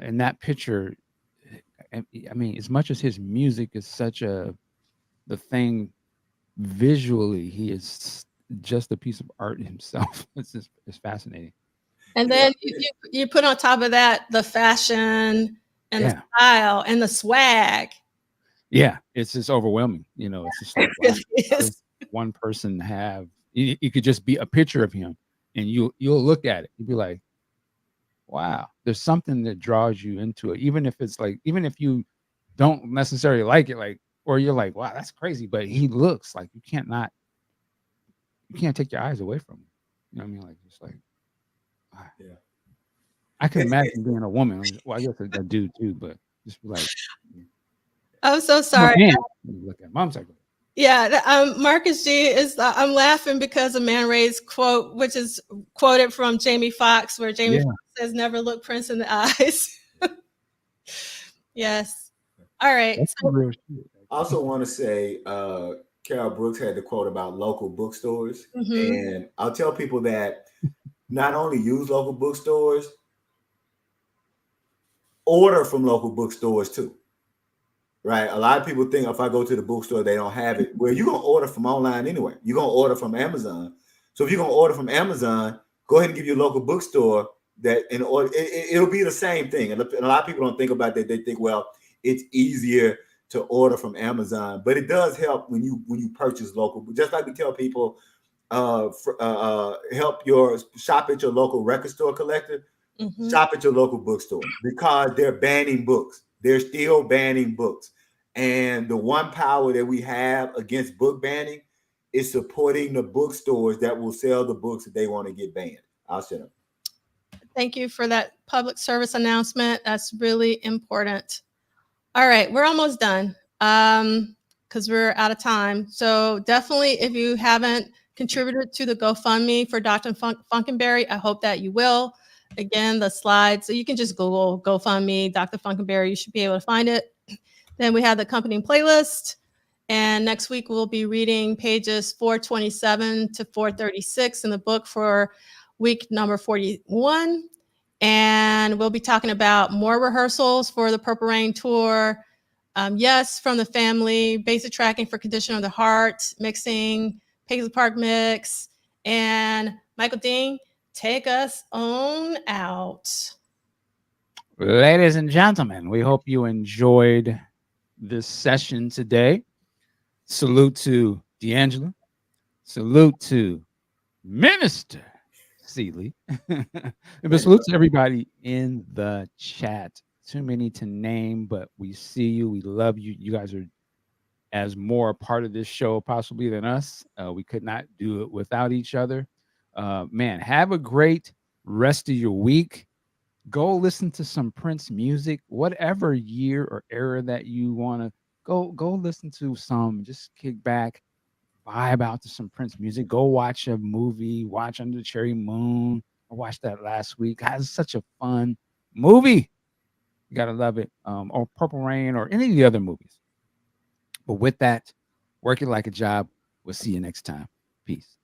Speaker 2: in that picture, I mean, as much as his music is such the thing, visually, he is just a piece of art himself. It's fascinating.
Speaker 1: And then you put on top of that the fashion and the style and the swag.
Speaker 2: Yeah, it's just overwhelming. You know, it's just like, wow, just one person have. You could just be a picture of him, and you'll look at it. You'll be like, wow, there's something that draws you into it, even if you don't necessarily like it, like, or you're like, wow, that's crazy, but he looks like you can't take your eyes away from him. You know what I mean? Like, just like, wow. Yeah. I can imagine being a woman. Well, I guess a dude too, but just like,
Speaker 1: I'm so sorry.
Speaker 2: Look at Mom's like,
Speaker 1: yeah, Marcus G is. I'm laughing because of Man Ray's quote, which is quoted from Jamie Foxx, where Jamie Foxx says, "Never look Prince in the eyes." Yes. All right.
Speaker 3: I also want to say, Carol Brooks had the quote about local bookstores, and I'll tell people that not only use local bookstores, order from local bookstores too. Right. A lot of people think if I go to the bookstore, they don't have it. Well, you're going to order from online anyway. You're going to order from Amazon. So if you're going to order from Amazon, go ahead and give your local bookstore that in order. It'll be the same thing. And a lot of people don't think about that. They think, well, it's easier to order from Amazon, but it does help when you purchase local. Just like we tell people, help shop at your local record store collector. Mm-hmm. Shop at your local bookstore, because they're banning books. They're still banning books. And the one power that we have against book banning is supporting the bookstores that will sell the books that they want to get banned. I'll shut up.
Speaker 1: Thank you for that public service announcement. That's really important. All right, we're almost done because we're out of time. So definitely, if you haven't contributed to the GoFundMe for Dr. Funkenberry, I hope that you will. Again, the slides, so you can just Google GoFundMe, Dr. Funkenberry, you should be able to find it. Then we have the accompanying playlist. And next week, we'll be reading pages 427 to 436 in the book for week number 41. And we'll be talking about more rehearsals for the Purple Rain Tour. Yes, from the family, basic tracking for condition of the heart, mixing, Paisley Park mix, and Michael Dean, take us on out.
Speaker 2: Ladies and gentlemen, we hope you enjoyed this session today. Salute to D'Angela. Salute to Minister C Liegh. But salute to everybody in the chat. Too many to name, but we see you. We love you. You guys are as more a part of this show possibly than us. We could not do it without each other. Man, have a great rest of your week. Go listen to some Prince music, whatever year or era that you want to go listen to some. Just kick back, vibe out to some Prince music. Go watch a movie, watch Under the Cherry Moon. I watched that last week. It was such a fun movie. You gotta love it. Or Purple Rain or any of the other movies. But with that, work it like a job. We'll see you next time. Peace.